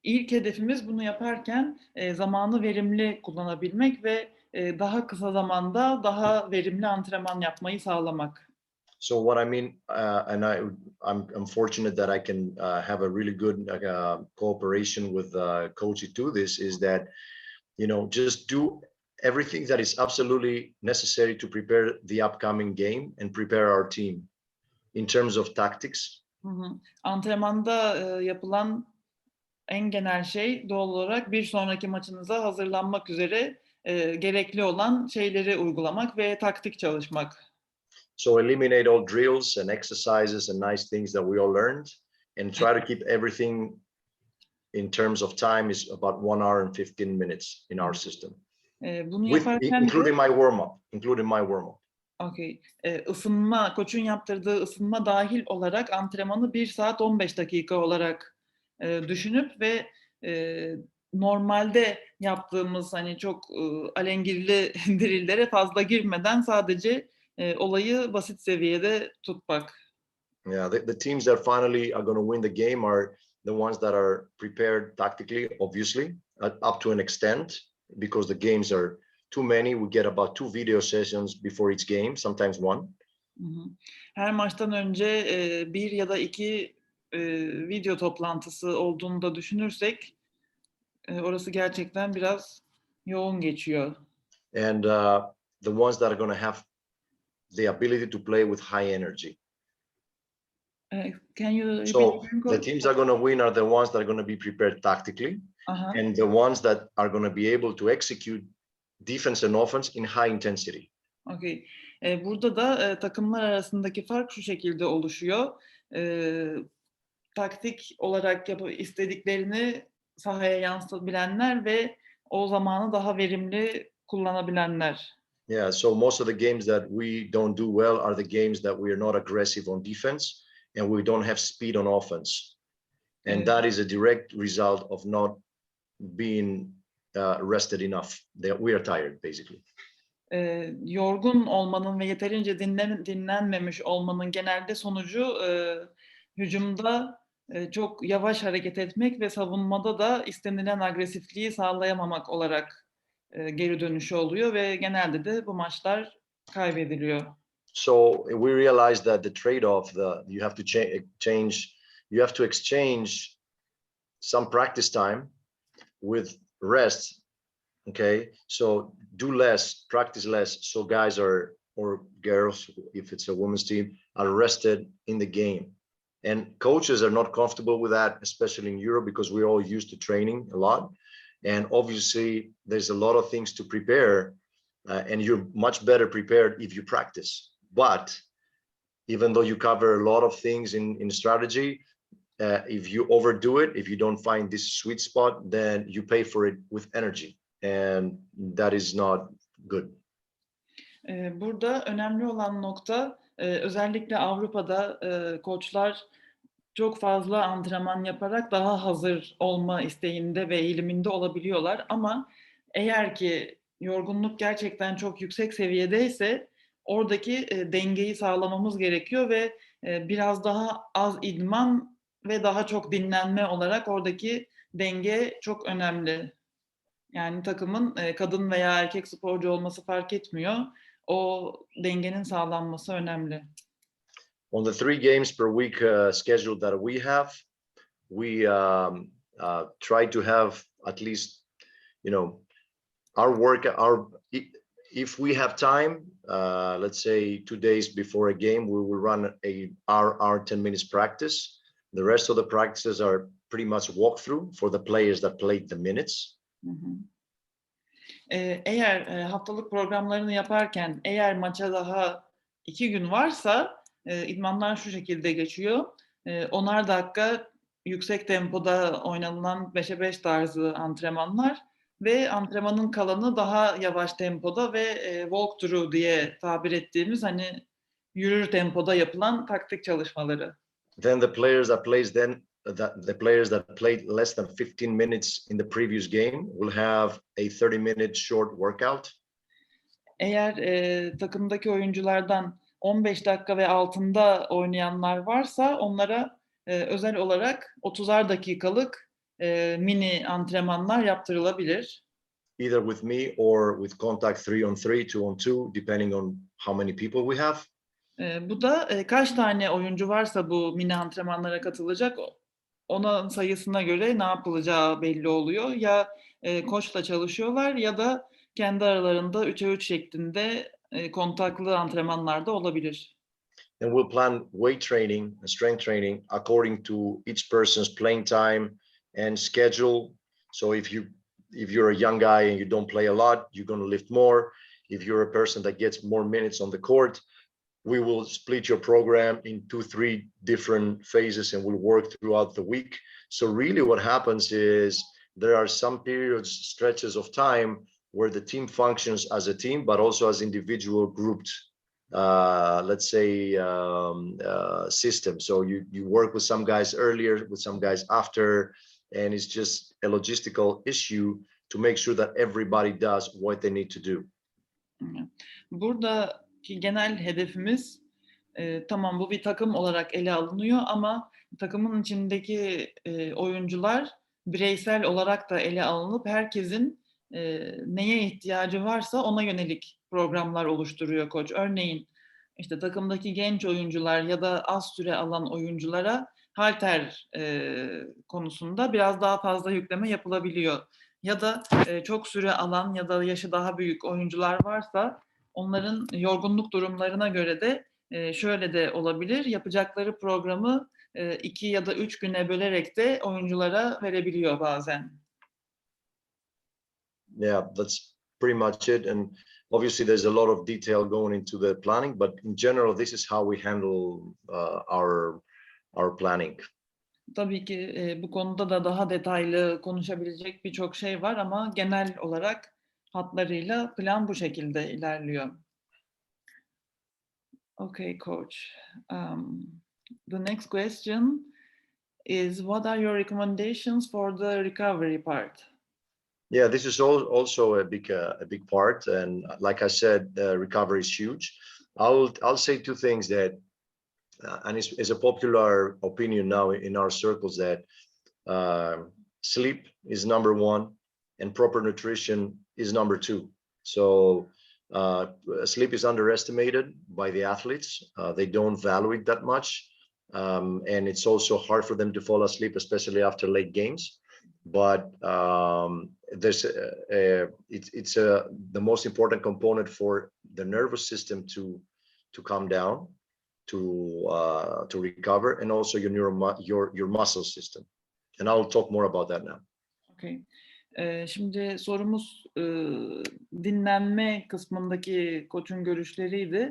İlk hedefimiz bunu yaparken zamanı verimli kullanabilmek ve daha kısa zamanda daha verimli antrenman yapmayı sağlamak. So what I mean, and I'm fortunate that I can have a really good cooperation with Coach to this, is that, you know, just do everything that is absolutely necessary to prepare the upcoming game and prepare our team in terms of tactics. Hı hı. Antrenmanda yapılan en genel şey doğal olarak bir sonraki maçınıza hazırlanmak üzere gerekli olan şeyleri uygulamak ve taktik çalışmak. So eliminate all drills and exercises and nice things that we all learned, and try to keep everything in terms of time is about 1 hour and 15 minutes in our system. Bunu yaparken including my warm-up. Okay. Isınma, koçun yaptırdığı ısınma dahil olarak antrenmanı 1 saat 15 dakika olarak düşünüp ve normalde yaptığımız hani çok alengirli drillere fazla girmeden sadece olayı basit seviyede tutmak. Yeah, the teams that finally are going to win the game are the ones that are prepared tactically, obviously, up to an extent, because the games are too many. We get about 2 video sessions before each game, sometimes 1. Her maçtan önce 1 ya da 2 video toplantısı olduğunu da düşünürsek orası gerçekten biraz yoğun geçiyor. And the ones that are going to have the ability to play with high energy. Can you repeat So again, the Coach? teams that are going to win are the ones that are going to be prepared tactically, and the ones that are going to be able to execute defense and offense in high intensity. Okay. Burada da takımlar arasındaki fark şu şekilde oluşuyor. Taktik olarak istediklerini sahaya yansıtabilenler ve o zamanı daha verimli kullanabilenler. Yeah, so most of the games that we don't do well are the games that we are not aggressive on defense and we don't have speed on offense. And that is a direct result of not being rested enough. We are tired, basically. Yorgun olmanın ve yeterince dinlenmemiş olmanın genelde sonucu hücumda çok yavaş hareket etmek ve savunmada da istenilen agresifliği sağlayamamak olarak geri dönüşü oluyor ve genelde de bu maçlar kaybediliyor. So we realized that the trade-off, you have to change, you have to exchange some practice time with rest. Okay, so do less, practice less, so guys or girls, if it's a women's team, are rested in the game. And coaches are not comfortable with that, especially in Europe, because we're all used to training a lot. And obviously, there's a lot of things to prepare, and you're much better prepared if you practice. But even though you cover a lot of things in strategy, if you overdo it, if you don't find this sweet spot, then you pay for it with energy. And that is not good. Burada önemli olan nokta özellikle Avrupa'da koçlar çok fazla antrenman yaparak daha hazır olma isteğinde ve eğiliminde olabiliyorlar. Ama eğer ki yorgunluk gerçekten çok yüksek seviyedeyse oradaki dengeyi sağlamamız gerekiyor ve biraz daha az idman ve daha çok dinlenme olarak oradaki denge çok önemli. Yani takımın kadın veya erkek sporcu olması fark etmiyor. O dengenin sağlanması önemli. On the 3 games per week schedule that we have, we try to have at least, you know, if we have time, let's say 2 days before a game, we will run a hour 10 minutes practice. The rest of the practices are pretty much walkthrough for the players that played the minutes. Eğer haftalık programlarını yaparken eğer maça daha 2 gün varsa idmanlar şu şekilde geçiyor. 10'ar dakika yüksek tempoda oynanılan 5'e 5 tarzı antrenmanlar ve antrenmanın kalanı daha yavaş tempoda ve walkthrough diye tabir ettiğimiz hani yürür tempoda yapılan taktik çalışmaları. Then the players that played less than 15 minutes in the previous game will have a 30-minute short workout. Eğer takımdaki oyunculardan 15 dakika ve altında oynayanlar varsa onlara özel olarak 30'ar dakikalık mini antrenmanlar yaptırılabilir. Either with me or with contact 3-on-3, 2-on-2, depending on how many people we have. Bu da kaç tane oyuncu varsa bu mini antrenmanlara katılacak, ona sayısına göre ne yapılacağı belli oluyor. Ya koçla çalışıyorlar ya da kendi aralarında 3'e 3 şeklinde kontaklı antrenmanlar da olabilir. And we'll plan weight training and strength training according to each person's playing time and schedule. So if you're a young guy and you don't play a lot, you're going to lift more. If you're a person that gets more minutes on the court, we will split your program into 3 different phases and we'll work throughout the week. So really what happens is there are some periods, stretches of time where the team functions as a team, but also as individual grouped, let's say, system. So you work with some guys earlier, with some guys after, and it's just a logistical issue to make sure that everybody does what they need to do. Buradaki genel hedefimiz, tamam bu bir takım olarak ele alınıyor ama takımın içindeki oyuncular bireysel olarak da ele alınıp herkesin neye ihtiyacı varsa ona yönelik programlar oluşturuyor koç. Örneğin işte takımdaki genç oyuncular ya da az süre alan oyunculara halter konusunda biraz daha fazla yükleme yapılabiliyor. Ya da çok süre alan ya da yaşı daha büyük oyuncular varsa onların yorgunluk durumlarına göre de şöyle de olabilir. Yapacakları programı 2 ya da 3 güne bölerek de oyunculara verebiliyor bazen. Yeah, that's pretty much it. And obviously there's a lot of detail going into the planning, but in general, this is how we handle our planning. Tabii ki bu konuda da daha detaylı konuşabilecek birçok şey var ama genel olarak hatlarıyla plan bu şekilde ilerliyor. Okay, coach. The next question is, what are your recommendations for the recovery part? Yeah, this is also a big part, and like I said, recovery is huge. I'll say 2 things that, and it's a popular opinion now in our circles, that sleep is number 1 and proper nutrition is number 2. So sleep is underestimated by the athletes. They don't value it that much, and it's also hard for them to fall asleep, especially after late games. But it's the most important component for the nervous system to calm down, to recover, and also your muscle system. And I'll talk more about that now. Okay. Şimdi sorumuz dinlenme kısmındaki koçun görüşleriydi.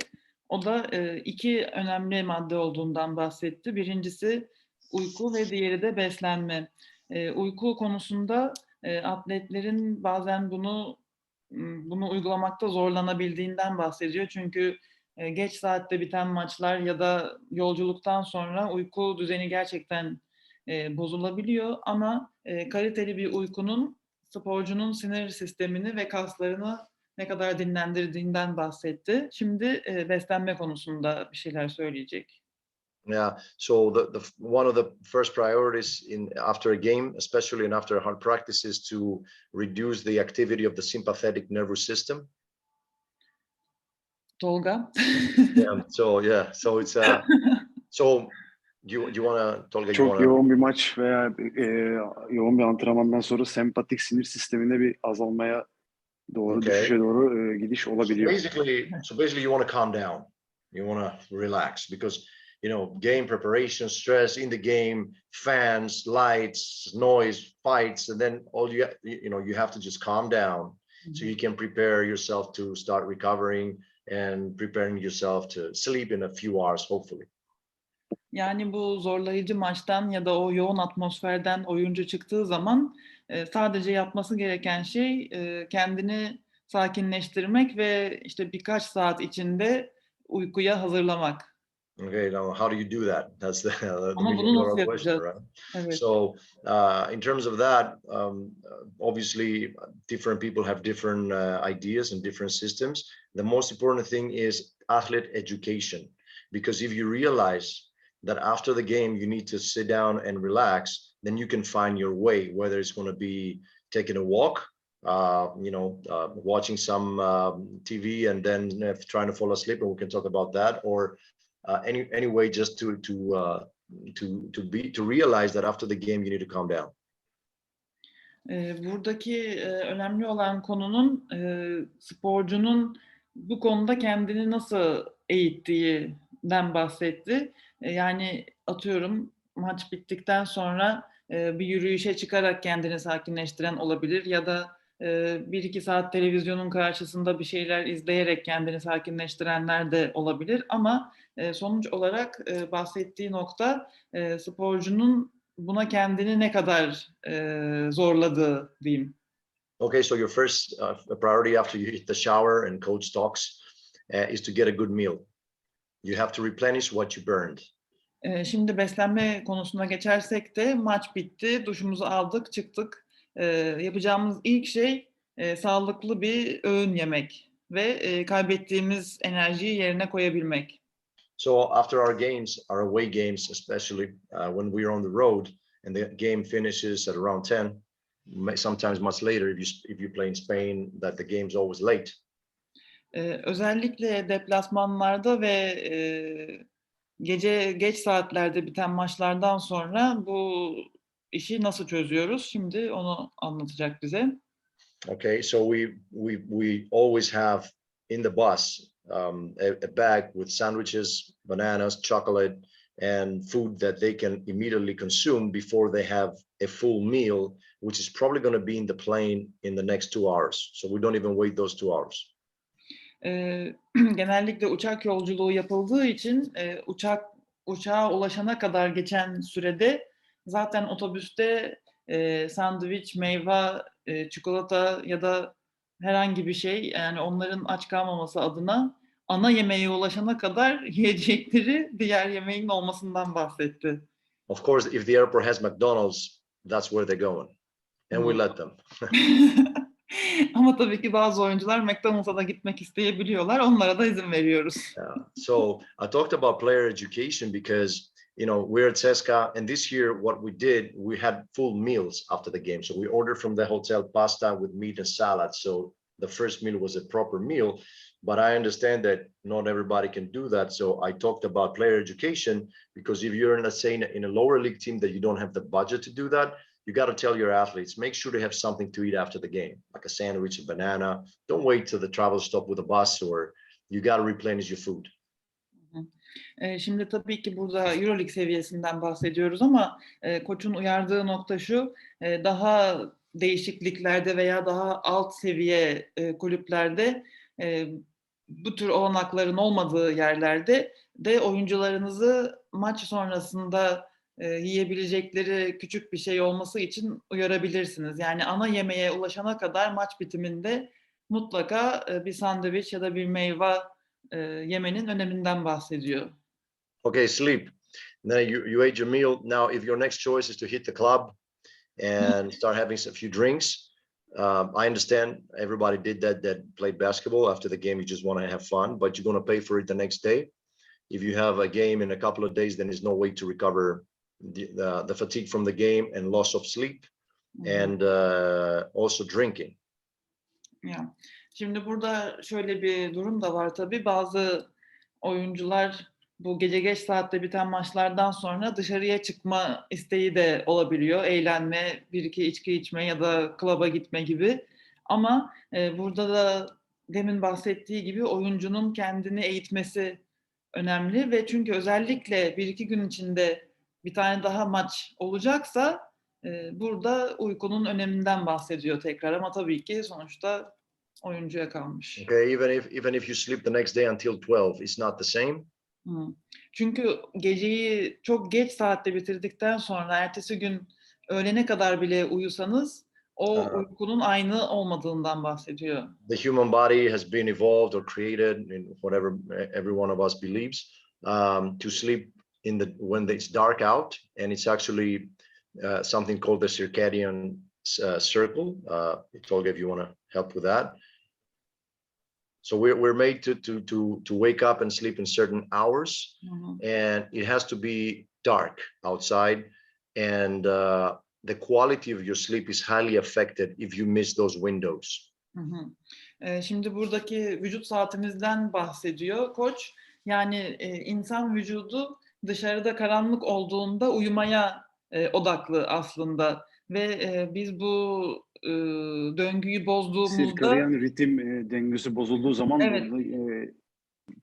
O da 2 önemli madde olduğundan bahsetti. Birincisi uyku ve diğeri de beslenme. Uyku konusunda atletlerin bazen bunu uygulamakta zorlanabildiğinden bahsediyor. Çünkü geç saatte biten maçlar ya da yolculuktan sonra uyku düzeni gerçekten bozulabiliyor. Ama kaliteli bir uykunun sporcunun sinir sistemini ve kaslarını ne kadar dinlendirdiğinden bahsetti. Şimdi beslenme konusunda bir şeyler söyleyecek. Yeah, so one of the first priorities after a game, especially and after a hard practice, is to reduce the activity of the sympathetic nervous system. Tolga. So it's so you wanna, Tolga, Çok yoğun bir maç veya yoğun bir antrenmandan sonra sempatik sinir sisteminde bir azalmaya doğru, düşüşe doğru gidiş olabiliyor. So basically you want to calm down. You want to relax because game preparation, stress in the game, fans, lights, noise, fights, and then all you have to just calm down so you can prepare yourself to start recovering and preparing yourself to sleep in a few hours, hopefully. Yani bu zorlayıcı maçtan ya da o yoğun atmosferden oyuncu çıktığı zaman sadece yapması gereken şey kendini sakinleştirmek ve işte birkaç saat içinde uykuya hazırlamak. Okay, now how do you do that? That's the Ama bunu nasıl question, yapacağız? right? Evet. So in terms of that, obviously different people have different ideas and different systems. The most important thing is athlete education, because if you realize that after the game you need to sit down and relax, then you can find your way, whether it's going to be taking a walk, watching some TV and then trying to fall asleep, and we can talk about that, or any way just to realize that after the game you need to calm down? Buradaki önemli olan konunun sporcunun bu konuda kendini nasıl eğittiğinden bahsetti. Yani atıyorum maç bittikten sonra bir yürüyüşe çıkarak kendini sakinleştiren olabilir ya da 1-2 saat televizyonun karşısında bir şeyler izleyerek kendini sakinleştirenler de olabilir. Ama sonuç olarak bahsettiği nokta sporcunun buna kendini ne kadar zorladığı diyeyim. Okay, so your first priority after you hit the shower and coach talks is to get a good meal. You have to replenish what you burned. Şimdi beslenme konusuna geçersek de maç bitti, duşumuzu aldık, çıktık. Yapacağımız ilk şey sağlıklı bir öğün yemek ve kaybettiğimiz enerjiyi yerine koyabilmek. So after our games, our away games, especially when we are on the road and the game finishes at around 10, sometimes much later if you play in Spain, that the game's always late. Özellikle deplasmanlarda ve gece geç saatlerde biten maçlardan sonra bu işi nasıl çözüyoruz? Şimdi onu anlatacak bize. Okay, so we always have in the bus a bag with sandwiches, bananas, chocolate, and food that they can immediately consume before they have a full meal, which is probably going to be in the plane in the next 2 hours. So we don't even wait those 2 hours. Genellikle uçak yolculuğu yapıldığı için uçağa ulaşana kadar geçen sürede zaten otobüste sandviç, meyve, çikolata ya da herhangi bir şey, yani onların aç kalmaması adına ana yemeğe ulaşana kadar yiyecekleri diğer yemeğin olmasından bahsetti. Of course, if the airport has McDonald's, that's where they're going, and we let them. Ama tabii ki bazı oyuncular McDonald's'a da gitmek isteyebiliyorlar. Onlara da izin veriyoruz. Yeah. So I talked about player education because we're at CSKA, and this year what we did, we had full meals after the game. So we ordered from the hotel pasta with meat and salad. So the first meal was a proper meal, but I understand that not everybody can do that. So I talked about player education because if you're, let's say, in a lower league team that you don't have the budget to do that, you got to tell your athletes, make sure they have something to eat after the game, like a sandwich, a banana. Don't wait till the travel stop with a bus, or you got to replenish your food. Şimdi tabii ki burada Euroleague seviyesinden bahsediyoruz ama koçun uyardığı nokta şu, daha değişikliklerde veya daha alt seviye kulüplerde bu tür olanakların olmadığı yerlerde de oyuncularınızı maç sonrasında yiyebilecekleri küçük bir şey olması için uyarabilirsiniz. Yani ana yemeğe ulaşana kadar maç bitiminde mutlaka bir sandviç ya da bir meyve yemenin öneminden bahsediyor. Okay, sleep. Now you ate your meal. Now, if your next choice is to hit the club and start having a few drinks, I understand everybody did that played basketball. After the game, you just want to have fun, but you're going to pay for it the next day. If you have a game in a couple of days, then there's no way to recover the fatigue from the game and loss of sleep, and also drinking. Ya. Şimdi burada şöyle bir durum da var tabii. Bazı oyuncular bu gece geç saatte biten maçlardan sonra dışarıya çıkma isteği de olabiliyor. Eğlenme, bir iki içki içme ya da klaba gitme gibi. Ama burada da demin bahsettiği gibi oyuncunun kendini eğitmesi önemli ve çünkü özellikle 1-2 gün içinde bir tane daha maç olacaksa burada uykunun öneminden bahsediyor tekrar ama tabii ki sonuçta oyuncuya kalmış. Okay, even if you sleep the next day until 12, it's not the same. Çünkü geceyi çok geç saatte bitirdikten sonra ertesi gün öğlene kadar bile uyusanız o uykunun aynı olmadığından bahsediyor. The human body has been evolved or created in whatever every one of us believes to sleep when it's dark out, and it's actually something called the circadian circle. Tolga, if you want to help with that. So we're made to wake up and sleep in certain hours, and it has to be dark outside, and the quality of your sleep is highly affected if you miss those windows. Şimdi buradaki vücut saatimizden bahsediyor koç. Yani insan vücudu dışarıda karanlık olduğunda uyumaya odaklı aslında ve biz bu döngüyü bozduğumuzda Sirkadiyen ritim dengesi bozulduğu zaman evet, burada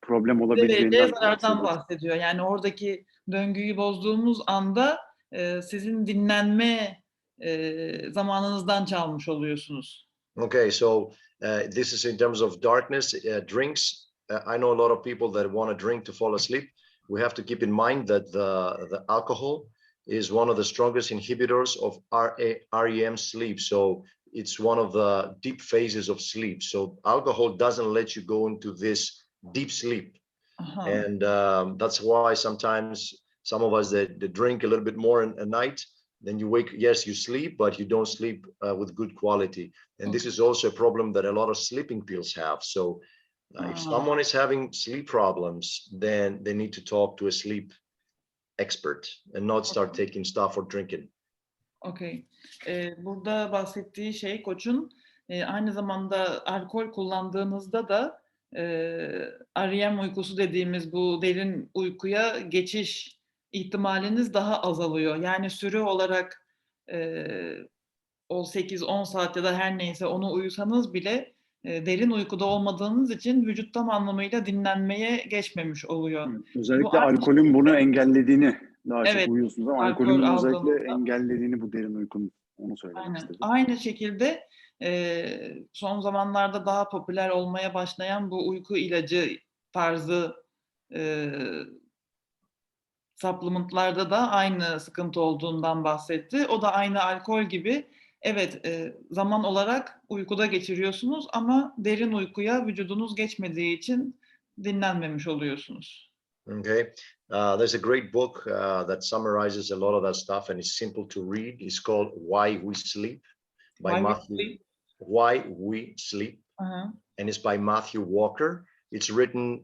problem bize vereceği olabileceğinden zarardan bahsediyoruz. bahsediyor. Yani oradaki döngüyü bozduğumuz anda sizin dinlenme zamanınızdan çalmış oluyorsunuz. Okay, so this is in terms of darkness, drinks. I know a lot of people that want to drink to fall asleep. We have to keep in mind that the alcohol is one of the strongest inhibitors of REM sleep. So it's one of the deep phases of sleep. So alcohol doesn't let you go into this deep sleep. Aha. And that's why sometimes some of us that drink a little bit more at night, then you wake, yes, you sleep, but you don't sleep with good quality. And this is also a problem that a lot of sleeping pills have. So if someone is having sleep problems, then they need to talk to a sleep expert and not start taking stuff or drinking. Okay. Burada bahsettiği şey koçun aynı zamanda alkol kullandığınızda da REM uykusu dediğimiz bu derin uykuya geçiş ihtimaliniz daha azalıyor. Yani süre olarak o 8-10 saat ya da her neyse onu uyusanız bile derin uykuda olmadığınız için vücut tam anlamıyla dinlenmeye geçmemiş oluyor. Özellikle Bu aynı alkolün bunu engellediğini daha Evet, çok uyuyorsunuz ama alkol alkolün bunu özellikle aldığınızda. engellediğini bu derin uykunun onu söylemek Aynen. istedim. Aynı şekilde son zamanlarda daha popüler olmaya başlayan bu uyku ilacı tarzı supplement'larda da aynı sıkıntı olduğundan bahsetti. O da aynı alkol gibi. Evet, zaman olarak uykuda geçiriyorsunuz ama derin uykuya vücudunuz geçmediği için dinlenmemiş oluyorsunuz. Okay, there's a great book that summarizes a lot of that stuff, and it's simple to read. It's called Why We Sleep by Why we Matthew. sleep? Why We Sleep, Aha. and it's by Matthew Walker. It's written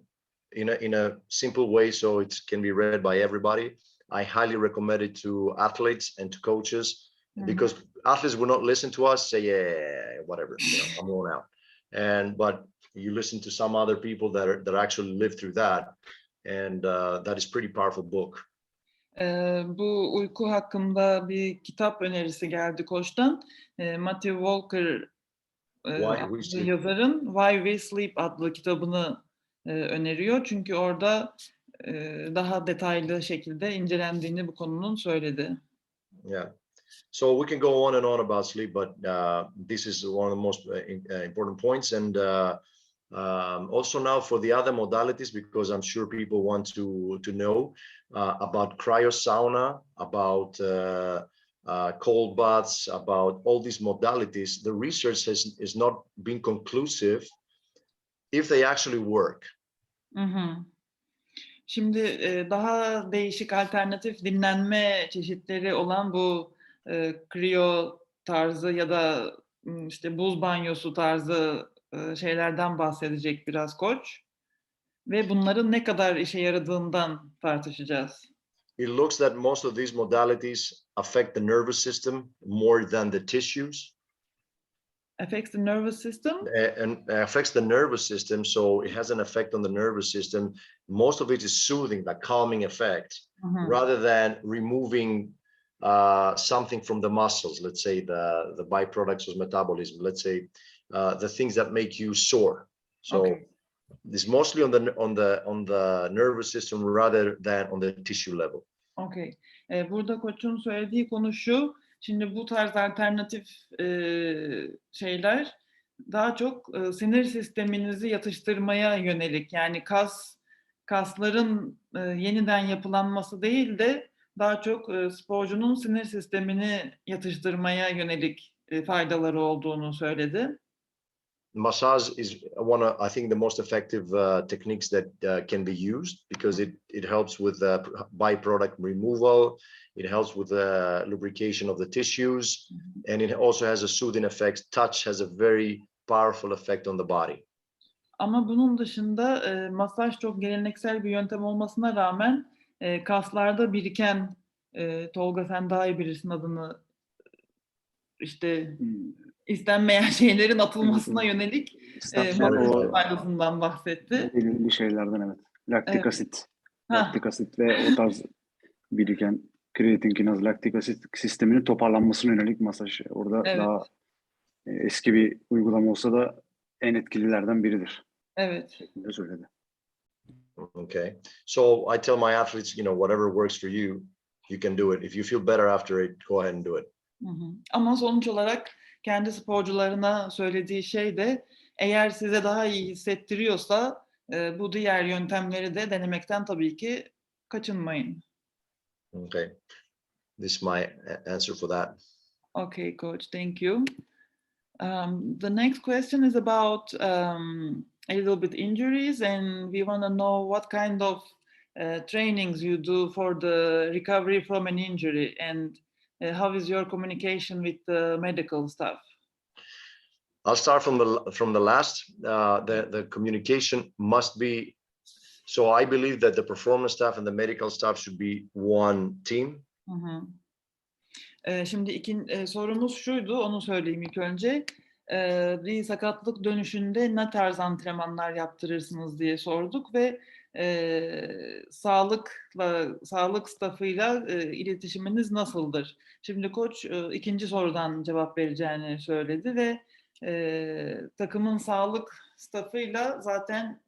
in a simple way, so it can be read by everybody. I highly recommend it to athletes and to coaches because athletes will not listen to us, say, yeah, whatever, I'm going out. But you listen to some other people that actually live through that, and that is pretty powerful book. Bu uyku hakkında bir kitap önerisi geldi koçtan. Matthew Walker adlı yazarın Why We Sleep adlı kitabını öneriyor. Çünkü orada daha detaylı şekilde incelendiğini bu konunun söyledi. Yeah. So we can go on and on about sleep, but this is one of the most important points. And also now for the other modalities, because I'm sure people want to know about cryosauna, about cold baths, about all these modalities. The research has not been conclusive if they actually work. Şimdi daha değişik alternatif dinlenme çeşitleri olan bu kriyo tarzı ya da işte buz banyosu tarzı şeylerden bahsedecek biraz koç. Ve bunların ne kadar işe yaradığından tartışacağız. It looks that most of these modalities affect the nervous system more than the tissues. Affects the nervous system? And affects the nervous system, so it has an effect on the nervous system. Most of it is soothing, like calming effect, rather than removing something from the muscles. Let's say the byproducts of metabolism. Let's say the things that make you sore. So it's mostly on the nervous system rather than on the tissue level. Okay. Burada koçun söylediği konu şu. Şimdi bu tarz alternatif şeyler daha çok sinir sisteminizi yatıştırmaya yönelik. Yani kasların yeniden yapılanması değil de daha çok sporcunun sinir sistemini yatıştırmaya yönelik faydaları olduğunu söyledi. Massage is I think the most effective techniques that can be used because it helps with byproduct removal. It helps with the lubrication of the tissues, and it also has a soothing effect. Touch has a very powerful effect on the body. Ama bunun dışında masaj çok geleneksel bir yöntem olmasına rağmen kaslarda biriken, Tolga sen daha iyi bilirsin adını, işte istenmeyen şeylerin atılmasına yönelik faydasından bahsetti. Belirli şeylerden evet. Laktik Evet. asit. Hah, Laktik asit ve o tarz biriken kreatin kinaz laktik asit sisteminin toparlanmasına yönelik masaj. Orada evet, daha eski bir uygulama olsa da en etkililerden biridir. evet. Şeklinde söyledi. Okay. So I tell my athletes, whatever works for you, you can do it. If you feel better after it, go ahead and do it. Hı hı. Ama sonuç olarak kendi sporcularına söylediği şey de eğer size daha iyi hissettiriyorsa bu diğer yöntemleri de denemekten tabii ki kaçınmayın. Okay. This is my answer for that. Okay, coach, thank you. The next question is about a little bit injuries, and we want to know what kind of trainings you do for the recovery from an injury, and how is your communication with the medical staff? I'll start from the last. The communication must be. So I believe that the performance staff and the medical staff should be one team. Hı hı. Şimdi sorumuz şuydu, onu söyleyeyim ilk önce. Bir sakatlık dönüşünde ne tarz antrenmanlar yaptırırsınız diye sorduk ve sağlık stafıyla iletişiminiz nasıldır? Şimdi koç ikinci sorudan cevap vereceğini söyledi ve takımın sağlık stafıyla zaten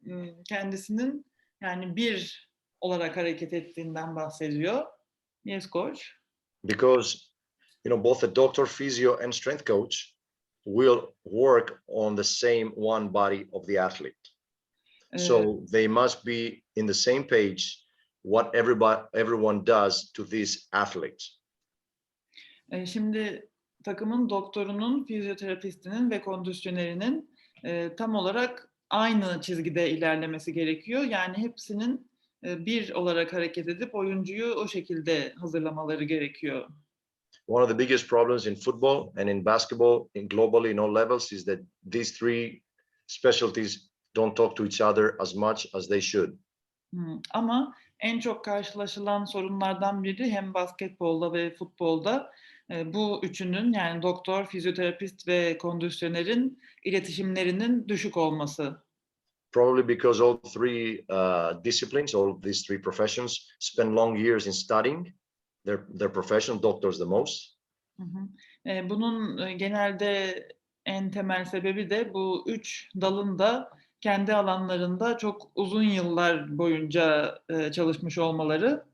kendisinin yani bir olarak hareket ettiğinden bahsediyor. Yes, coach. Because both the doctor, physio, and strength coach will work on the same one body of the athlete. So they must be in the same page what everyone does to this athlete. Şimdi takımın doktorunun, fizyoterapistinin ve kondisyonerinin tam olarak aynı çizgide ilerlemesi gerekiyor. Yani hepsinin bir olarak hareket edip oyuncuyu o şekilde hazırlamaları gerekiyor. One of the biggest problems in football and in basketball, globally in all levels, is that these three specialties don't talk to each other as much as they should. Ama en çok karşılaşılan sorunlardan biri hem basketbolda ve futbolda bu üçünün yani doktor, fizyoterapist ve kondisyonerin iletişimlerinin düşük olması. Probably because all three disciplines, all these three professions, spend long years in studying their profession. Doctors the most. Bunun genelde en temel sebebi de bu üç dalın da kendi alanlarında çok uzun yıllar boyunca çalışmış olmaları.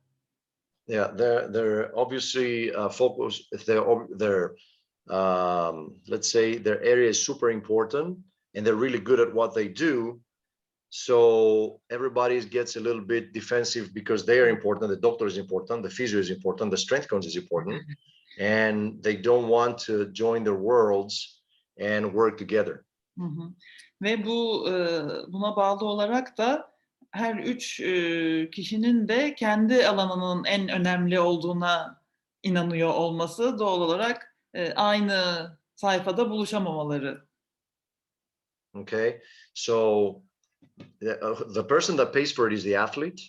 Yeah, they're obviously focused. Their let's say their area is super important, and they're really good at what they do. So everybody gets a little bit defensive because they are important. The doctor is important. The physio is important. The strength coach is important, and they don't want to join their worlds and work together. Ve buna bağlı olarak da her üç kişinin de kendi alanının en önemli olduğuna inanıyor olması doğal olarak aynı sayfada buluşamamaları. Okay, so the person that pays for it is the athlete,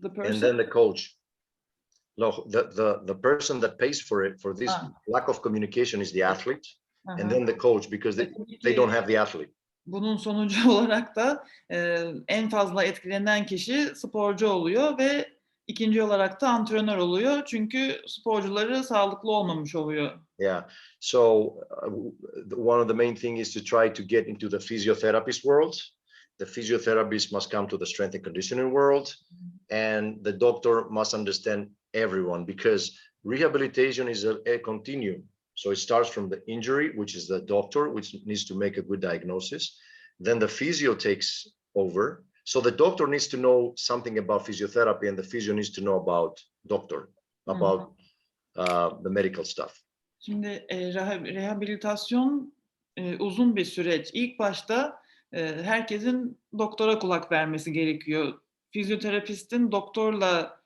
and then the coach. No, the person that pays for it for this lack of communication is the athlete, and then the coach, because they don't have the athlete. Bunun sonucu olarak da en fazla etkilenen kişi sporcu oluyor ve ikinci olarak da antrenör oluyor. Çünkü sporcuları sağlıklı olmamış oluyor. Yeah. So one of the main thing is to try to get into the physiotherapist world. The physiotherapist must come to the strength and conditioning world, and the doctor must understand everyone, because rehabilitation is a continuum. So it starts from the injury, which is the doctor, which needs to make a good diagnosis. Then the physio takes over. So the doctor needs to know something about physiotherapy, and the physio needs to know about the medical stuff. Şimdi rehabilitasyon uzun bir süreç. İlk başta herkesin doktora kulak vermesi gerekiyor. Fizyoterapistin doktorla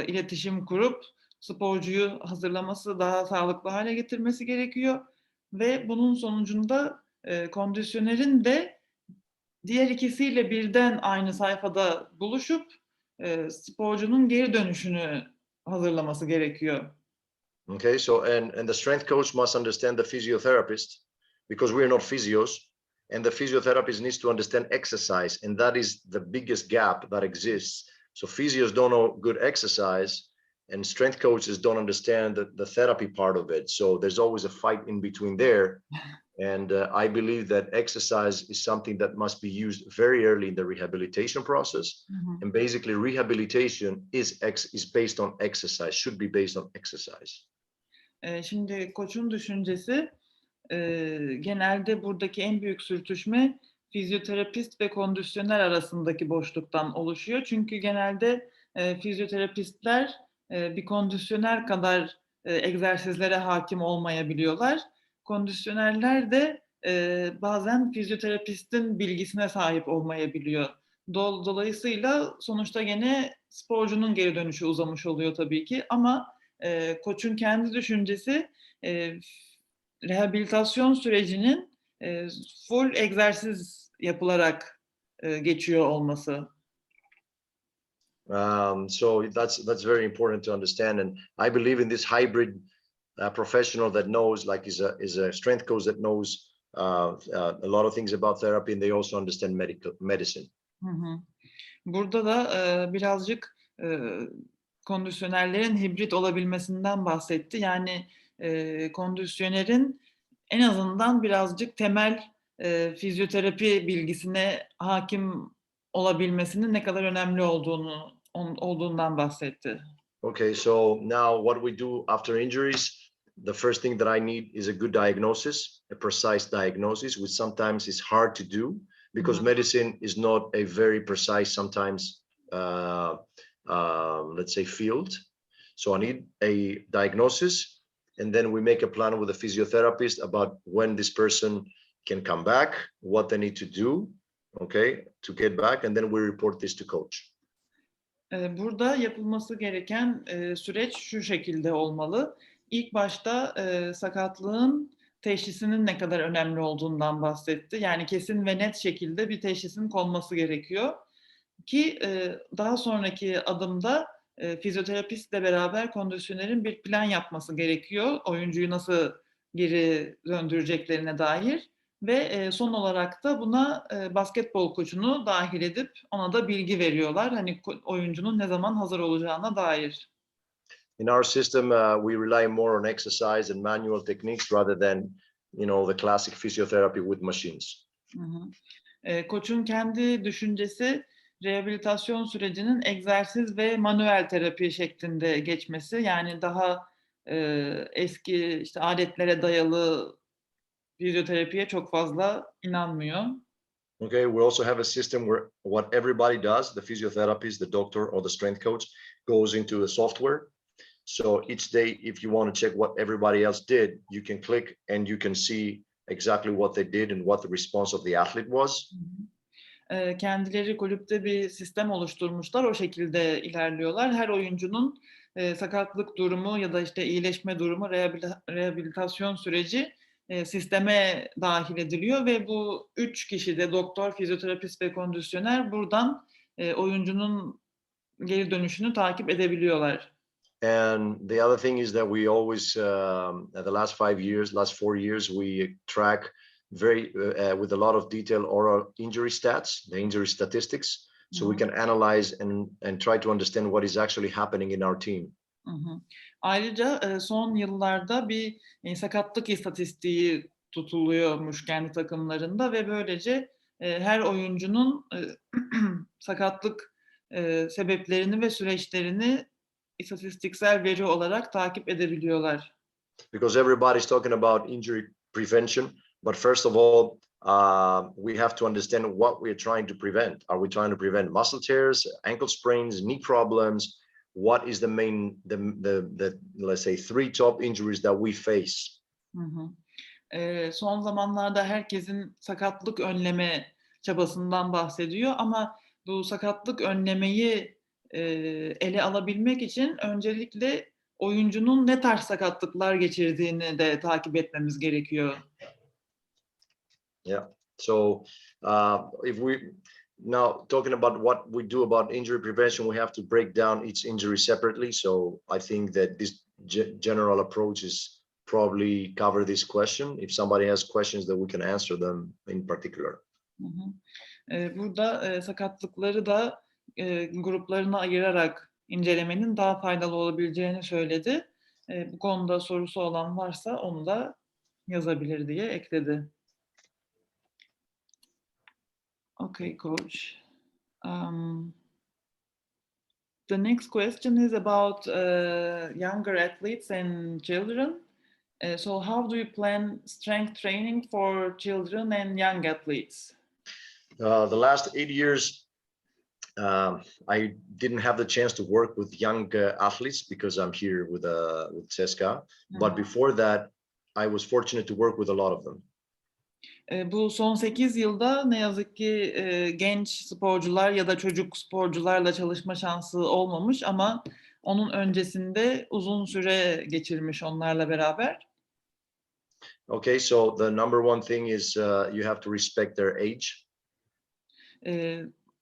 iletişim kurup sporcuyu hazırlaması, daha sağlıklı hale getirmesi gerekiyor. Ve bunun sonucunda kondisyonerin de diğer ikisiyle birden aynı sayfada buluşup sporcunun geri dönüşünü hazırlaması gerekiyor. Okay, so and the strength coach must understand the physiotherapist, because we're not physios. and the physiotherapist needs to understand exercise, and that is the biggest gap that exists. So physios don't know good exercise, and strength coaches don't understand the therapy part of it. So there's always a fight in between there. And I believe that exercise is something that must be used very early in the rehabilitation process. And basically rehabilitation is based on exercise, should be based on exercise. Şimdi koçun düşüncesi, genelde buradaki en büyük sürtüşme fizyoterapist ve kondisyoner arasındaki boşluktan oluşuyor. Çünkü genelde fizyoterapistler bir kondisyoner kadar egzersizlere hakim olmayabiliyorlar. Kondisyonerler de bazen fizyoterapistin bilgisine sahip olmayabiliyor. Dolayısıyla sonuçta gene sporcunun geri dönüşü uzamış oluyor tabii ki, ama koçun kendi düşüncesi rehabilitasyon sürecinin full egzersiz yapılarak geçiyor olması. So that's very important to understand, and I believe in this hybrid professional that knows, like is a strength coach that knows a lot of things about therapy, and they also understand medicine. Burada da birazcık kondisyonerlerin hibrit olabilmesinden bahsetti. Yani kondisyonerin en azından birazcık temel fizyoterapi bilgisine hakim olabilmesinin ne kadar önemli olduğundan bahsetti. Okay, so now what we do after injuries, the first thing that I need is a good diagnosis, a precise diagnosis, which sometimes is hard to do because medicine is not a very precise, sometimes, let's say, field. So I need a diagnosis, and then we make a plan with a physiotherapist about when this person can come back, what they need to do, okay, to get back, and then we report this to coach. Burada yapılması gereken süreç şu şekilde olmalı. İlk başta sakatlığın teşhisinin ne kadar önemli olduğundan bahsetti. Yani kesin ve net şekilde bir teşhisin konması gerekiyor. Ki daha sonraki adımda fizyoterapistle beraber kondisyonerin bir plan yapması gerekiyor. Oyuncuyu nasıl geri döndüreceklerine dair. Ve son olarak da buna basketbol koçunu dahil edip ona da bilgi veriyorlar. Hani oyuncunun ne zaman hazır olacağına dair. In our system, we rely more on exercise and manual techniques rather than, the classic physiotherapy with machines. Koçun kendi düşüncesi rehabilitasyon sürecinin egzersiz ve manuel terapi şeklinde geçmesi. Yani daha eski işte aletlere dayalı fizyoterapiye çok fazla inanmıyor. Okay, we also have a system where what everybody does, the physiotherapist, the doctor, or the strength coach, goes into a software. So each day, if you want to check what everybody else did, you can click and you can see exactly what they did and what the response of the athlete was. Kendileri kulüpte bir sistem oluşturmuşlar. O şekilde ilerliyorlar. Her oyuncunun sakatlık durumu ya da işte iyileşme durumu, rehabilitasyon süreci sisteme dahil ediliyor ve bu 3 kişi de doktor, fizyoterapist ve kondisyoner buradan oyuncunun geri dönüşünü takip edebiliyorlar. And the other thing is that we always, the last 4 years, we track very with a lot of detail our injury stats, the injury statistics, so we can analyze and try to understand what is actually happening in our team. Ayrıca son yıllarda bir sakatlık istatistiği tutuluyormuş kendi takımlarında ve böylece her oyuncunun sakatlık sebeplerini ve süreçlerini istatistiksel veri olarak takip edebiliyorlar. Because everybody's talking about injury prevention, but first of all, we have to understand what we are trying to prevent. Are we trying to prevent muscle tears, ankle sprains, knee problems? What is the main, the let's say 3 top injuries that we face? Son zamanlarda herkesin sakatlık önleme çabasından bahsediyor ama bu sakatlık önlemeyi ele alabilmek için öncelikle oyuncunun ne tarz sakatlıklar geçirdiğini de takip etmemiz gerekiyor. Yeah. So if we now talking about what we do about injury prevention, we have to break down each injury separately. So I think that this general approach is probably cover this question. If somebody has questions, that we can answer them in particular. Burada sakatlıkları da gruplarına ayırarak incelemenin daha faydalı olabileceğini söyledi. Bu konuda sorusu olan varsa onu da yazabilir diye ekledi. Okay, coach. The next question is about younger athletes and children. So how do you plan strength training for children and young athletes? The last 8 years, I didn't have the chance to work with young athletes because I'm here with CSKA. But before that, I was fortunate to work with a lot of them. Bu son 8 yılda ne yazık ki genç sporcular ya da çocuk sporcularla çalışma şansı olmamış ama onun öncesinde uzun süre geçirmiş onlarla beraber. Okay, so the number one thing is you have to respect their age.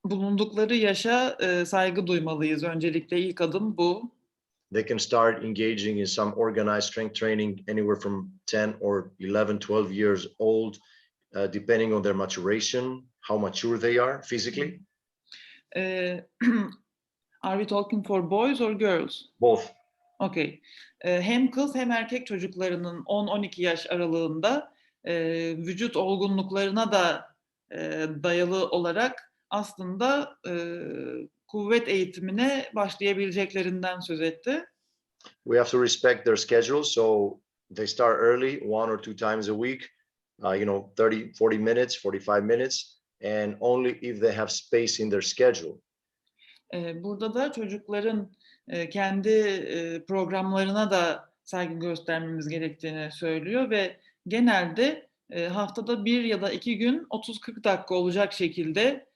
Bulundukları yaşa saygı duymalıyız. Öncelikle ilk adım bu. They can start engaging in some organized strength training anywhere from 10 or 11, 12 years old, depending on their maturation, how mature they are physically. Are we talking for boys or girls? Both. Okay. Hem kız hem erkek çocuklarının 10-12 yaş aralığında vücut olgunluklarına da dayalı olarak aslında kuvvet eğitimine başlayabileceklerinden söz etti. We have to respect their schedule, so they start early, 1 or 2 times a week, 30, 40 minutes, 45 minutes, and only if they have space in their schedule. Burada da çocukların kendi programlarına da saygı göstermemiz gerektiğini söylüyor ve genelde haftada 1 ya da 2 gün 30-40 dakika olacak şekilde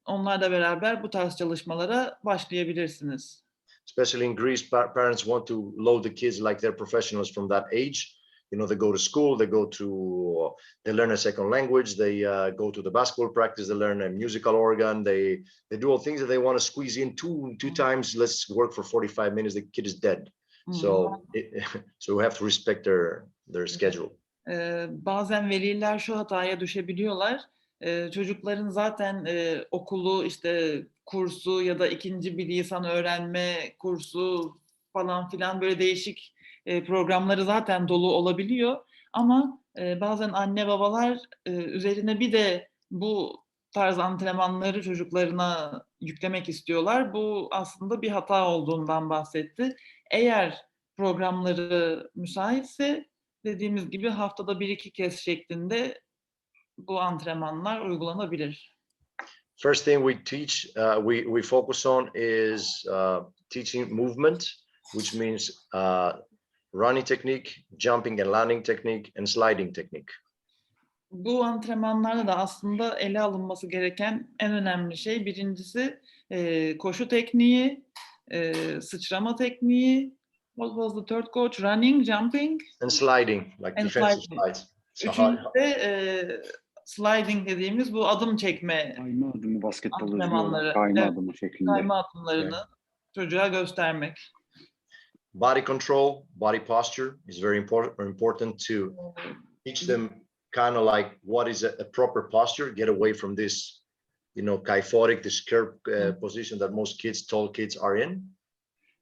onlarla beraber bu tarz çalışmalara başlayabilirsiniz. Especially in Greece, parents want to load the kids like they're professionals from that age. They go to school, they learn a second language, they go to the basketball practice, they learn a musical organ, they do all things that they want to squeeze in two times. Let's work for 45 minutes. The kid is dead. So we have to respect their schedule. Bazen veliler şu hataya düşebiliyorlar. Çocukların zaten okulu, işte kursu ya da ikinci bir lisan öğrenme kursu falan filan böyle değişik programları zaten dolu olabiliyor. Ama bazen anne babalar üzerine bir de bu tarz antrenmanları çocuklarına yüklemek istiyorlar. Bu aslında bir hata olduğundan bahsetti. Eğer programları müsaitse dediğimiz gibi haftada 1-2 kez şeklinde bu antrenmanlar uygulanabilir. First thing we teach, we focus on is teaching movement, which means running technique, jumping and landing technique, and sliding technique. Bu antrenmanlarda da aslında ele alınması gereken en önemli şey birincisi koşu tekniği, sıçrama tekniği. What was the third coach? Running, jumping, and sliding, like and defensive sliding. slides. Üçüncüsü de sliding dediğimiz bu adım çekme Kayma adımı basketbolda antrenmanları. kayma Evet, adımı şeklinde. kayma adımlarını çocuğa göstermek. Body control, body posture is very important to teach them kind of like what is a proper posture, get away from this, kyphotic, this curved position that most kids, tall kids are in.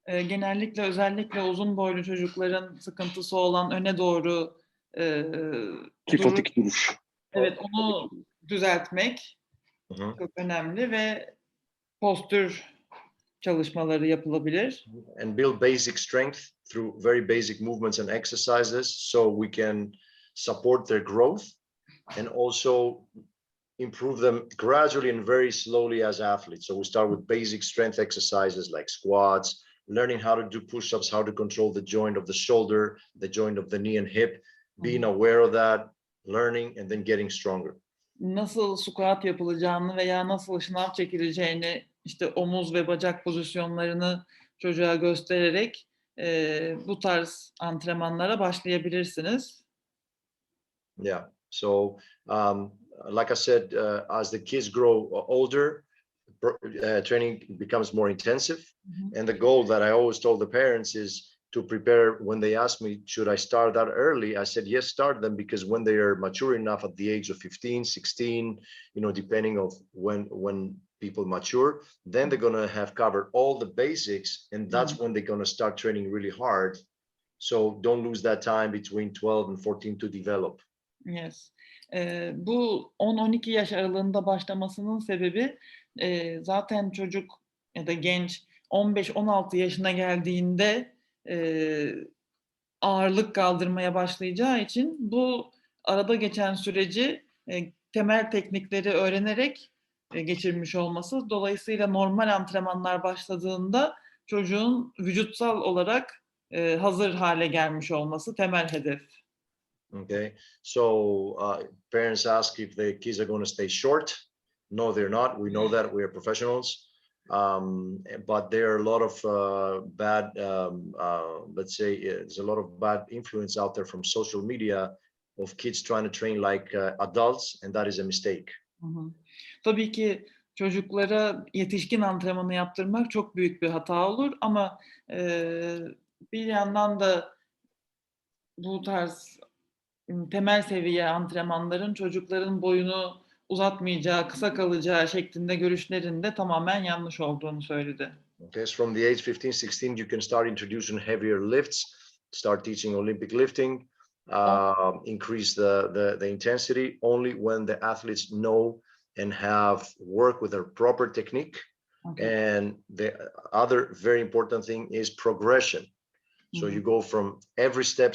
Genellikle özellikle uzun boylu çocukların sıkıntısı olan öne doğru Kifotik duruş. Evet, onu düzeltmek çok önemli ve postür çalışmaları yapılabilir. And build basic strength through very basic movements and exercises so we can support their growth and also improve them gradually and very slowly as athletes. So we start with basic strength exercises like squats, learning how to do push-ups, how to control the joint of the shoulder, the joint of the knee and hip, being aware of that, learning and then getting stronger. Nasıl squat yapılacağını veya nasıl şınav çekileceğini, işte omuz ve bacak pozisyonlarını çocuğa göstererek bu tarz antrenmanlara başlayabilirsiniz. Yeah. So like I said, as the kids grow older, training becomes more intensive. And the goal that I always told the parents is to prepare. When they asked me, should I start that early? I said, yes, start them, because when they are mature enough at the age of 15, 16, depending of when people mature, then they're going to have covered all the basics, and that's when they're going to start training really hard. So don't lose that time between 12 and 14 to develop. Yes. Bu 10-12 yaş aralığında başlamasının sebebi zaten çocuk ya da genç 15-16 yaşına geldiğinde ağırlık kaldırmaya başlayacağı için bu arada geçen süreci temel teknikleri öğrenerek geçirmiş olması. Dolayısıyla normal antrenmanlar başladığında çocuğun vücutsal olarak hazır hale gelmiş olması temel hedef. Okay, so parents ask if the kids are going to stay short. No, they're not. We know that. We are professionals. But there are a lot of bad, let's say, there's a lot of bad influence out there from social media of kids trying to train like adults, and that is a mistake. Tabii ki çocuklara yetişkin antrenmanı yaptırmak çok büyük bir hata olur, ama bir yandan da bu tarz temel seviye antrenmanların çocukların boyunu uzatmayacağı, kısa kalacağı şeklinde görüşlerin de tamamen yanlış olduğunu söyledi. Okay, so from the age 15-16 you can start introducing heavier lifts, start teaching Olympic lifting, increase the intensity only when the athletes know and have worked with their proper technique. Okay. And the other very important thing is progression. So you go from every step.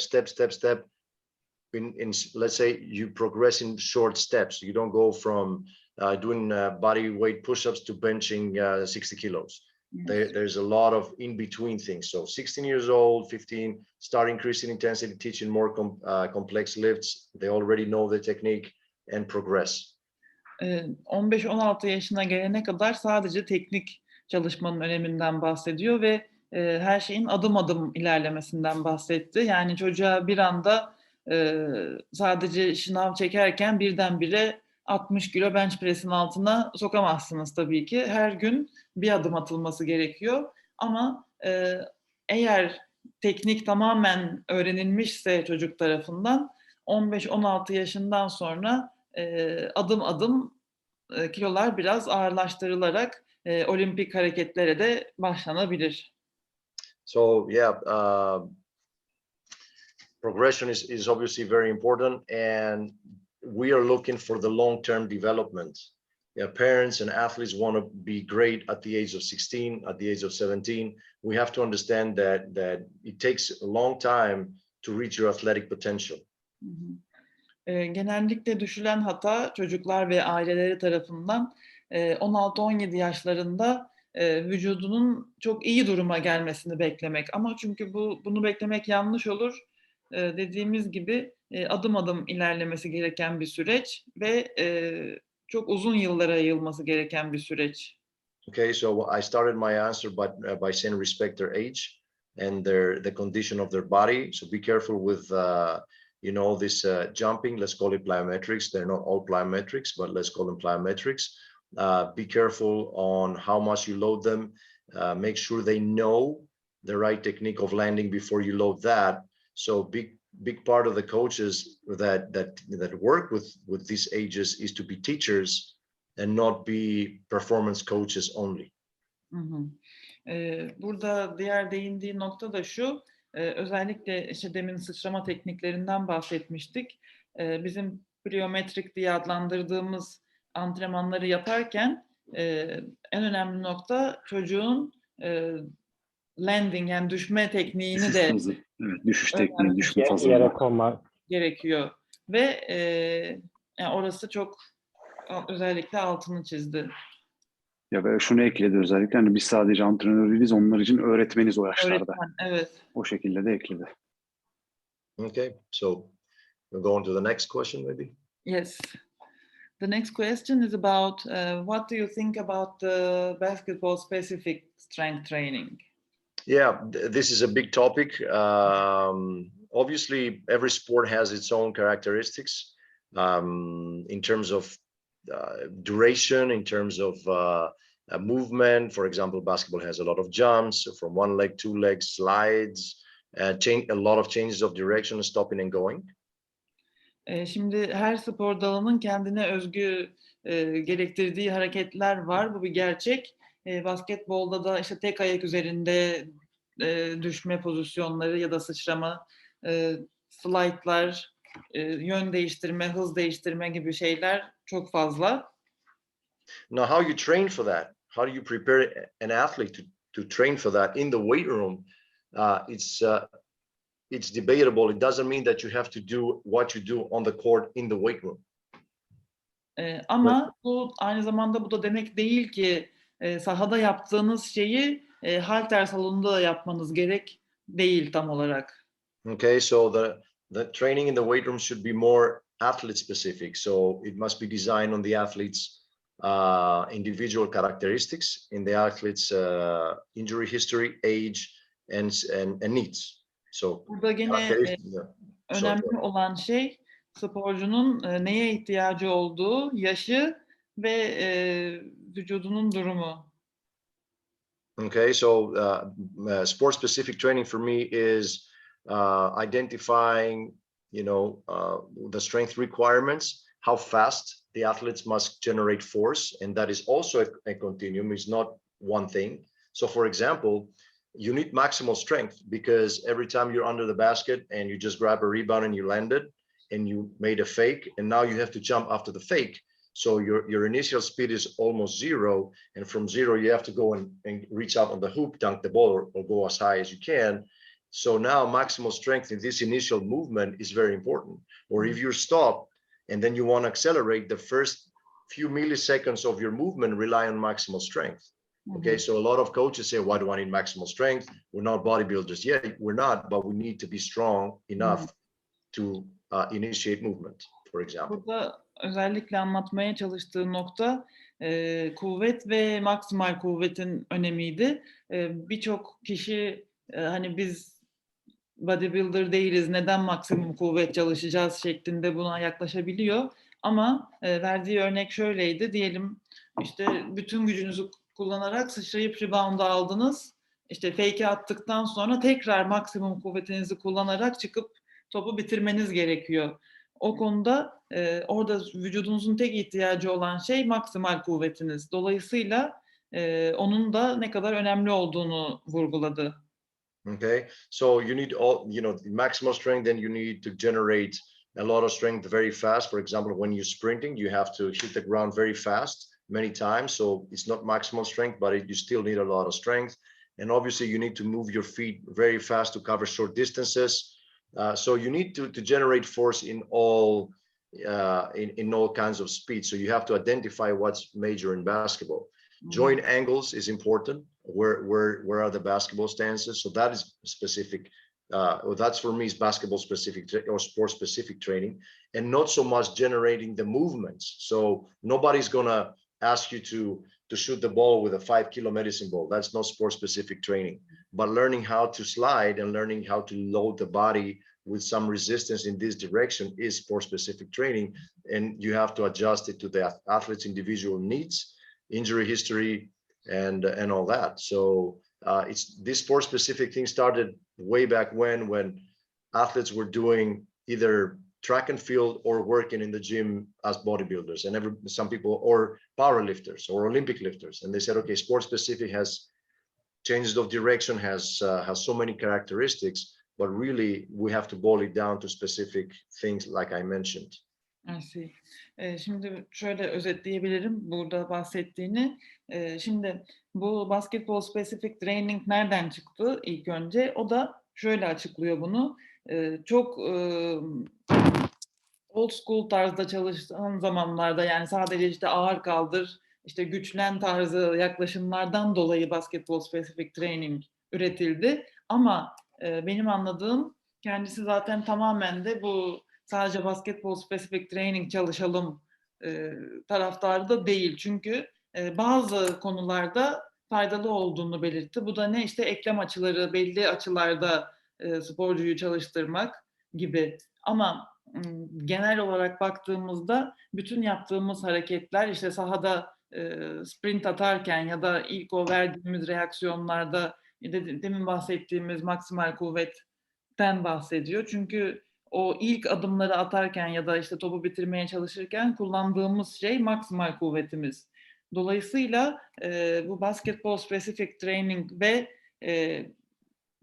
In let's say you progress in short steps. You don't go from doing body weight push-ups to benching 60 kilos. Yes. There's a lot of in-between things. So 16 years old, 15, start increasing intensity, teaching more complex lifts. They already know the technique and progress. 15-16 yaşına gelene kadar sadece teknik çalışmanın öneminden bahsediyor ve her şeyin adım adım ilerlemesinden bahsetti. Yani çocuğa bir anda sadece şınav çekerken birdenbire 60 kilo bench press'in altına sokamazsınız tabii ki. Her gün bir adım atılması gerekiyor. Ama eğer teknik tamamen öğrenilmişse çocuk tarafından 15-16 yaşından sonra adım adım kilolar biraz ağırlaştırılarak olimpik hareketlere de başlanabilir. So yeah, progression is obviously very important, and we are looking for the long-term development. Yeah, parents and athletes want to be great at the age of 16, at the age of 17. We have to understand that it takes a long time to reach your athletic potential. Genellikle düşülen hata çocuklar ve aileleri tarafından 16-17 yaşlarında vücudunun çok iyi duruma gelmesini beklemek. Ama çünkü bunu beklemek yanlış olur. Dediğimiz gibi adım adım ilerlemesi gereken bir süreç ve çok uzun yıllara yayılması gereken bir süreç. Okay, so I started my answer by saying respect their age and the condition of their body. So be careful with this jumping. Let's call it plyometrics. They're not all plyometrics, but let's call them plyometrics. Be careful on how much you load them. Make sure they know the right technique of landing before you load that. So big part of the coaches that work with these ages is to be teachers and not be performance coaches only. Burada diğer değindiği nokta da şu. Özellikle işte demin sıçrama tekniklerinden bahsetmiştik. Bizim plyometrik diye adlandırdığımız antrenmanları yaparken en önemli nokta çocuğun landing, yani düşme tekniğini de düşüş tekniği, düşme fazla yere konma gerekiyor ve yani orası çok özellikle altını çizdi. Ya ve şunu ekledi özellikle, hani biz sadece antrenör değiliz, onlar için öğretmeniz o yaşlarda. Öğretmen, evet. O şekilde de ekledi. Okay, so we'll go on to the next question maybe. Yes. The next question is about what do you think about the basketball specific strength training? Yeah, this is a big topic. Obviously, every sport has its own characteristics in terms of duration, in terms of movement. For example, basketball has a lot of jumps from one leg, two legs, slides, change a lot of changes of direction, stopping and going? Şimdi her spor dalının kendine özgü gerektirdiği hareketler var. Bu bir gerçek. Basketbolda da işte tek ayak üzerinde düşme pozisyonları ya da sıçrama, slide'lar, yön değiştirme, hız değiştirme gibi şeyler çok fazla. Now, how you train for that? How do you prepare an athlete to train for that in the weight room? It's debatable. It doesn't mean that you have to do what you do on the court in the weight room. Ama bu aynı zamanda bu da demek değil ki sahada yaptığınız şeyi halter salonunda da yapmanız gerek değil tam olarak. Okay, so the training in the weight room should be more athlete specific. So it must be designed on the athlete's individual characteristics, in the athlete's injury history, age, and needs. So burada gene önemli olan şey sporcunun neye ihtiyacı olduğu, yaşı ve vücudunun durumu. Okay, so sport specific training for me is identifying, the strength requirements, how fast the athletes must generate force, and that is also a continuum. It's not one thing. So, for example, you need maximal strength because every time you're under the basket and you just grab a rebound and you land it and you made a fake, and now you have to jump after the fake. So your initial speed is almost zero, and from zero you have to go and reach out on the hoop, dunk the ball, or go as high as you can. So now maximal strength in this initial movement is very important. Or if you stop and then you want to accelerate, the first few milliseconds of your movement rely on maximal strength. Okay, so a lot of coaches say, why do I need maximal strength? We're not bodybuilders. Yeah, we're not, but we need to be strong enough to initiate movement, for example. Burada özellikle anlatmaya çalıştığı nokta kuvvet ve maksimal kuvvetin önemiydi. Birçok kişi hani biz bodybuilder değiliz, neden maksimum kuvvet çalışacağız şeklinde buna yaklaşabiliyor. Ama verdiği örnek şöyleydi. Diyelim işte bütün gücünüzü kullanarak sıçrayıp rebound'u aldınız. İşte fake'i attıktan sonra tekrar maksimum kuvvetinizi kullanarak çıkıp topu bitirmeniz gerekiyor. O konuda orada vücudunuzun tek ihtiyacı olan şey maksimal kuvvetiniz. Dolayısıyla onun da ne kadar önemli olduğunu vurguladı. Okay, so you need maximal strength, then you need to generate a lot of strength very fast. For example, when you're sprinting, you have to hit the ground very fast many times. So it's not maximal strength, but you still need a lot of strength. And obviously you need to move your feet very fast to cover short distances. So you need to generate force in all kinds of speed. So you have to identify what's major in basketball. Joint angles is important. Where are the basketball stances? So that is specific. That's for me is basketball specific or sport specific training, and not so much generating the movements. So nobody's gonna ask you to shoot the ball with a 5 kilo medicine ball. That's not sport specific training. But learning how to slide and learning how to load the body with some resistance in this direction is sport specific training, and you have to adjust it to the athlete's individual needs, injury history, and all that. So it's this sport specific thing started way back when athletes were doing either track and field or working in the gym as bodybuilders, and some people or power lifters or Olympic lifters, and they said, okay, sport specific has changes of direction, has so many characteristics, but really we have to boil it down to specific things like I mentioned. I see. Şimdi şöyle özetleyebilirim burada bahsettiğini. Şimdi bu basketbol specific training nereden çıktı ilk önce? O da şöyle açıklıyor bunu. Çok old school tarzda çalıştığım zamanlarda, yani sadece işte ağır kaldır, işte güçlen tarzı yaklaşımlardan dolayı basketbol specific training üretildi. Ama benim anladığım, kendisi zaten tamamen de bu sadece basketbol specific training çalışalım taraftarı da değil. Çünkü bazı konularda faydalı olduğunu belirtti. Bu da ne? İşte eklem açıları, belli açılarda sporcuyu çalıştırmak gibi. Ama genel olarak baktığımızda bütün yaptığımız hareketler, işte sahada sprint atarken ya da ilk o verdiğimiz reaksiyonlarda demin bahsettiğimiz maksimal kuvvet mobiliteden bahsediyor. Çünkü o ilk adımları atarken ya da işte topu bitirmeye çalışırken kullandığımız şey maksimal kuvvetimiz. Dolayısıyla bu basketbol specific training ve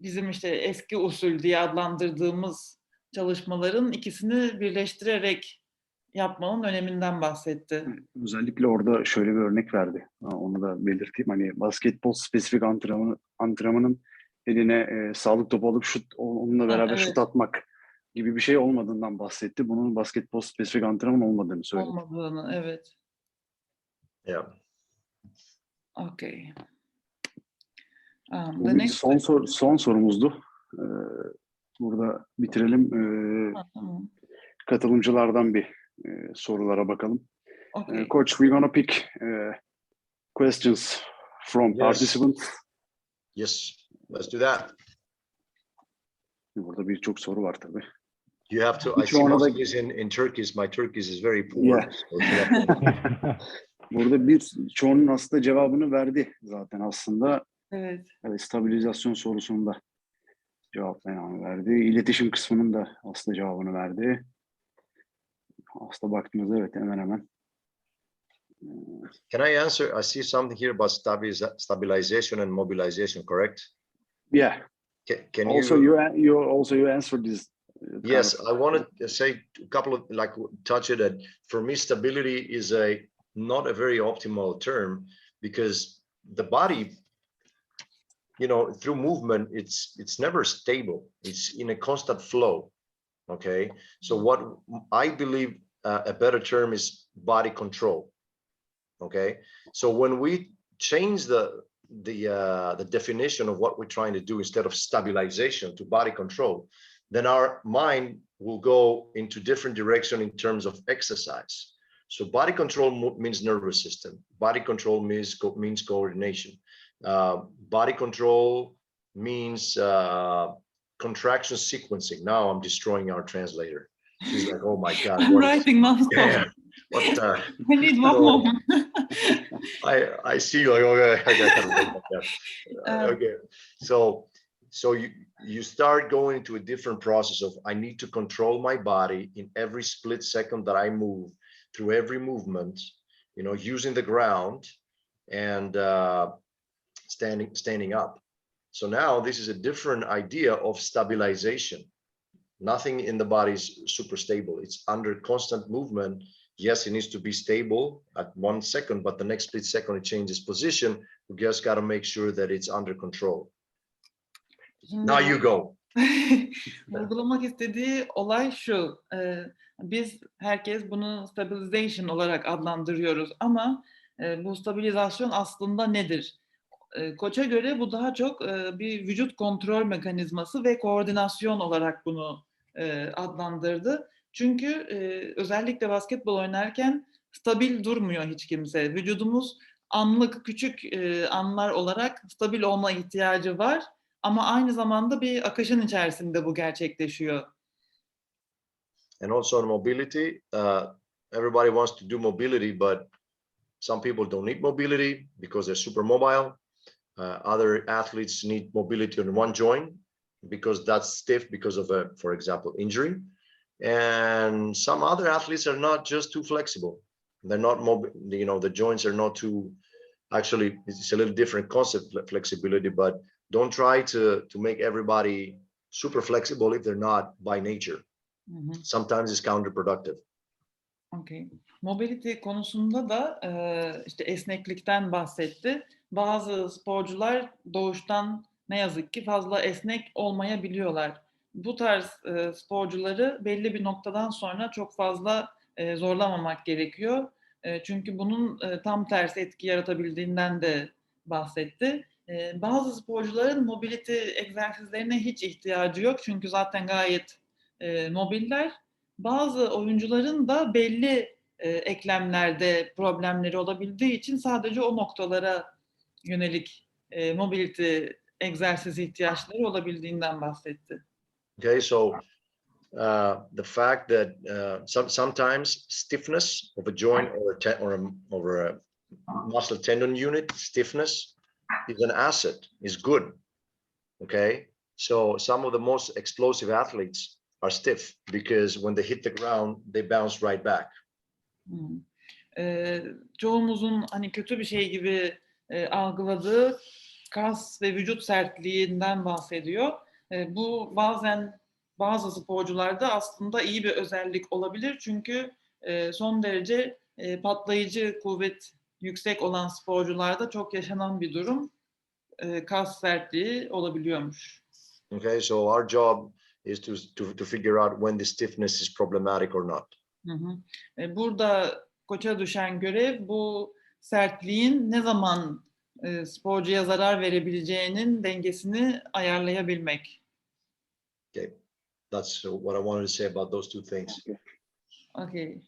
bizim işte eski usul diye adlandırdığımız çalışmaların ikisini birleştirerek yapmanın öneminden bahsetti. Özellikle orada şöyle bir örnek verdi. Onu da belirteyim. Hani basketbol spesifik antrenmanın eline sağlık topu alıp onunla beraber Evet. şut atmak gibi bir şey olmadığından bahsetti. Bunun basketbol spesifik antrenman olmadığını söyledi. Olmadığını, evet. Yeah. Okay. Bu bir son sorumuzdu. Burada bitirelim. Tamam. Katılımcılardan bir sorulara bakalım. Okay. Coach, we're gonna pick questions from participants. Yes, let's do that. Burada birçok soru var tabii. You have to. I see most of this in Turkish. My Turkish is very poor. Yeah. So Burada çoğunun aslında cevabını verdi zaten aslında. Evet. Evet, stabilizasyon sorusunda cevaplarını verdi. İletişim kısmının da aslında cevabını verdi. Aslında baktığımızda evet hemen hemen. Can I answer? I see something here about stabilization and mobilization, correct? Yeah. Can also you answered this. Yes, I wanted to say a couple of touch it that for me stability is not a very optimal term because the body, through movement it's never stable. It's in a constant flow. Okay, so what I believe a better term is body control. Okay, so when we change the definition of what we're trying to do, instead of stabilization to body control, then our mind will go into different direction in terms of exercise. So body control means nervous system. Body control means coordination. Body control means contraction sequencing. Now I'm destroying our translator. She's like, oh my God. I'm writing nonstop. Yeah, what the? I need one more. I see like, okay, I gotta okay. So you start going to a different process of I need to control my body in every split second that I move, through every movement, using the ground and standing up. So now this is a different idea of stabilization. Nothing in the body is super stable. It's under constant movement. Yes, it needs to be stable at 1 second, but the next split second it changes position. We just got to make sure that it's under control. Now you go. Vurgulamak istediği olay şu. Biz herkes bunu stabilization olarak adlandırıyoruz ama bu stabilizasyon aslında nedir? Koç'a göre bu daha çok bir vücut kontrol mekanizması ve koordinasyon olarak bunu adlandırdı. Çünkü özellikle basketbol oynarken stabil durmuyor hiç kimse. Vücudumuz anlık küçük anlar olarak stabil olma ihtiyacı var. Ama aynı zamanda bir akışın içerisinde bu gerçekleşiyor. And also on mobility, everybody wants to do mobility, but some people don't need mobility because they're super mobile. Other athletes need mobility on one joint because that's stiff because of for example, injury. And some other athletes are not just too flexible. They're not mobile. The joints are not too. Actually, it's a little different concept, flexibility, but don't try to make everybody super flexible if they're not by nature. Sometimes it's counterproductive. Okay. Mobility konusunda da işte esneklikten bahsetti. Bazı sporcular doğuştan ne yazık ki fazla esnek olmayabiliyorlar. Bu tarz sporcuları belli bir noktadan sonra çok fazla zorlamamak gerekiyor. Çünkü bunun tam tersi etki yaratabildiğinden de bahsetti. Bazı sporcuların mobility egzersizlerine hiç ihtiyacı yok. Çünkü zaten gayet mobiller. Bazı oyuncuların da belli eklemlerde problemleri olabildiği için sadece o noktalara yönelik mobility egzersiz ihtiyaçları olabildiğinden bahsetti. Okay, so the fact that sometimes stiffness of a joint or a muscle tendon unit, stiffness is an asset, is good. Okay, So some of the most explosive athletes are stiff because when they hit the ground, they bounce right back. Çoğumuzun hani kötü bir şey gibi algıladığı kas ve vücut sertliğinden bahsediyor. Bu bazen bazı sporcularda aslında iyi bir özellik olabilir çünkü son derece patlayıcı kuvvet yüksek olan sporcularda çok yaşanan bir durum. Kas sertliği olabiliyormuş. Okay, so our job is to figure out when the stiffness is problematic or not. Burada koça düşen görev bu sertliğin ne zaman sporcuya zarar verebileceğinin dengesini ayarlayabilmek. Okay, that's what I wanted to say about those two things. Okay.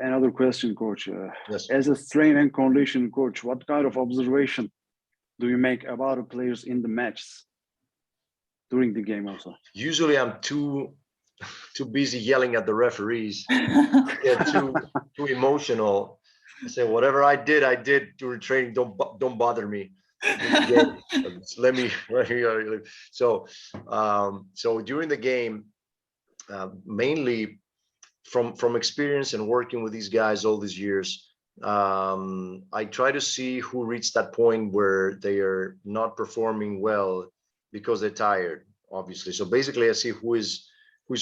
Another question, coach. Yes. As a strength and conditioning coach, what kind of observation do you make about the players in the matches during the game also? Usually I'm too busy yelling at the referees, get too emotional. I say whatever I did during training. Don't bother me. Let me. So during the game, mainly from experience and working with these guys all these years, I try to see who reached that point where they are not performing well because they're tired, obviously. So basically, I see who's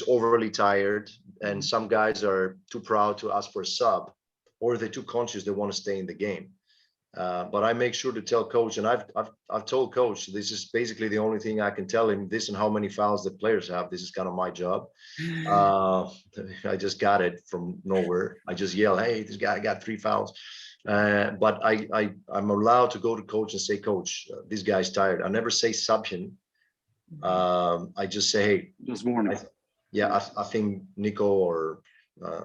overly tired, and some guys are too proud to ask for a sub, or they're too conscious they want to stay in the game. But I make sure to tell coach, and I've told coach this is basically the only thing I can tell him. This and how many fouls the players have. This is kind of my job. I just got it from nowhere. I just yell, "Hey, this guy got 3 fouls." But I'm allowed to go to coach and say, "Coach, this guy's tired." I never say sub him. I just say, "Hey, Just warning." I think Nico or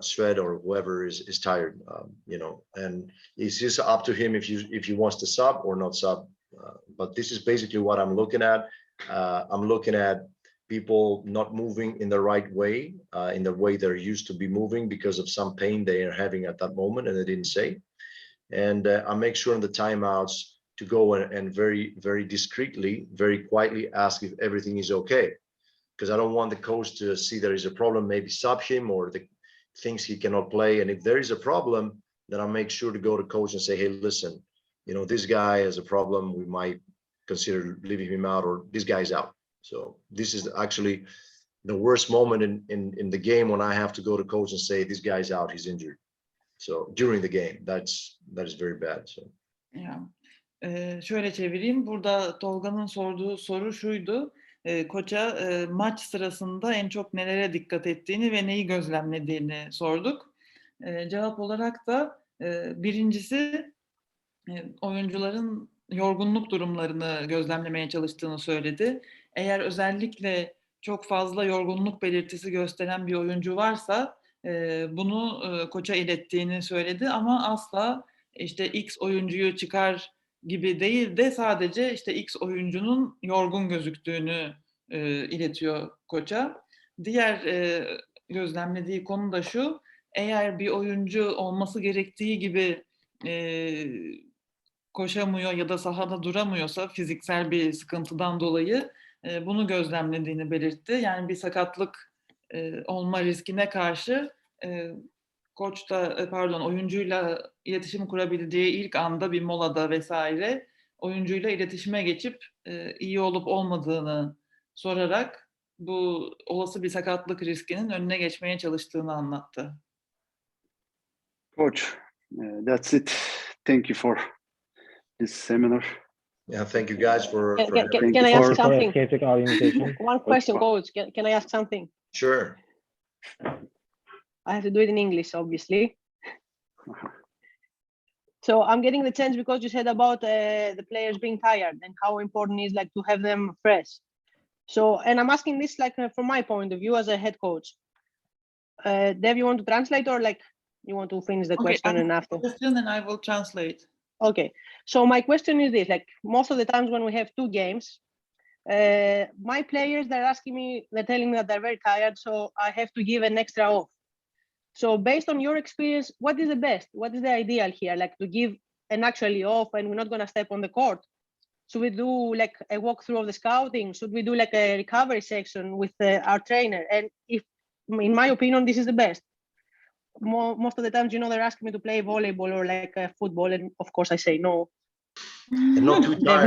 Shred or whoever is tired, and it's just up to him if he wants to sub or not sub. But this is basically what I'm looking at. I'm looking at people not moving in the right way, in the way they're used to be moving because of some pain they are having at that moment and they didn't say. And I make sure in the timeouts to go and very, very discreetly, very quietly ask if everything is okay. Because I don't want the coach to see there is a problem, maybe sub him or the thinks he cannot play. And if there is a problem, then I make sure to go to coach and say, "Hey, listen, this guy has a problem. We might consider leaving him out, or this guy's out." So this is actually the worst moment in the game when I have to go to coach and say, "This guy's out. He's injured." So during the game, that is very bad. So. Yeah. Şöyle çevireyim. Burada Tolga'nın sorduğu soru şuydu. Koça maç sırasında en çok nelere dikkat ettiğini ve neyi gözlemlediğini sorduk. Cevap olarak da birincisi oyuncuların yorgunluk durumlarını gözlemlemeye çalıştığını söyledi. Eğer özellikle çok fazla yorgunluk belirtisi gösteren bir oyuncu varsa bunu koça ilettiğini söyledi ama asla işte X oyuncuyu çıkar gibi değil de sadece işte X oyuncunun yorgun gözüktüğünü iletiyor koça. Diğer gözlemlediği konu da şu, eğer bir oyuncu olması gerektiği gibi koşamıyor ya da sahada duramıyorsa fiziksel bir sıkıntıdan dolayı bunu gözlemlediğini belirtti. Yani bir sakatlık olma riskine karşı koç da oyuncuyla iletişim kurabildiği ilk anda bir molada vesaire oyuncuyla iletişime geçip iyi olup olmadığını sorarak bu olası bir sakatlık riskinin önüne geçmeye çalıştığını anlattı. Coach, that's it. Thank you for this seminar. Yeah, thank you guys for Can I ask something? Organization. One question, coach. Can I ask something? Sure. I have to do it in English, obviously. So I'm getting the chance because you said about the players being tired and how important it is like to have them fresh. So, and I'm asking this like from my point of view as a head coach. Dev, you want to translate or like you want to finish the question and after? Question and I will translate. Okay. So my question is this: like most of the times when we have 2 games, my players they're telling me that they're very tired, so I have to give an extra off. So based on your experience, what is the best? What is the ideal here? Like to give an actually off and we're not going to step on the court? Should we do like a walkthrough of the scouting? Should we do like a recovery section with our trainer? And if, in my opinion, this is the best. Most of the times, they're asking me to play volleyball or like football, and of course I say no. And not too tired.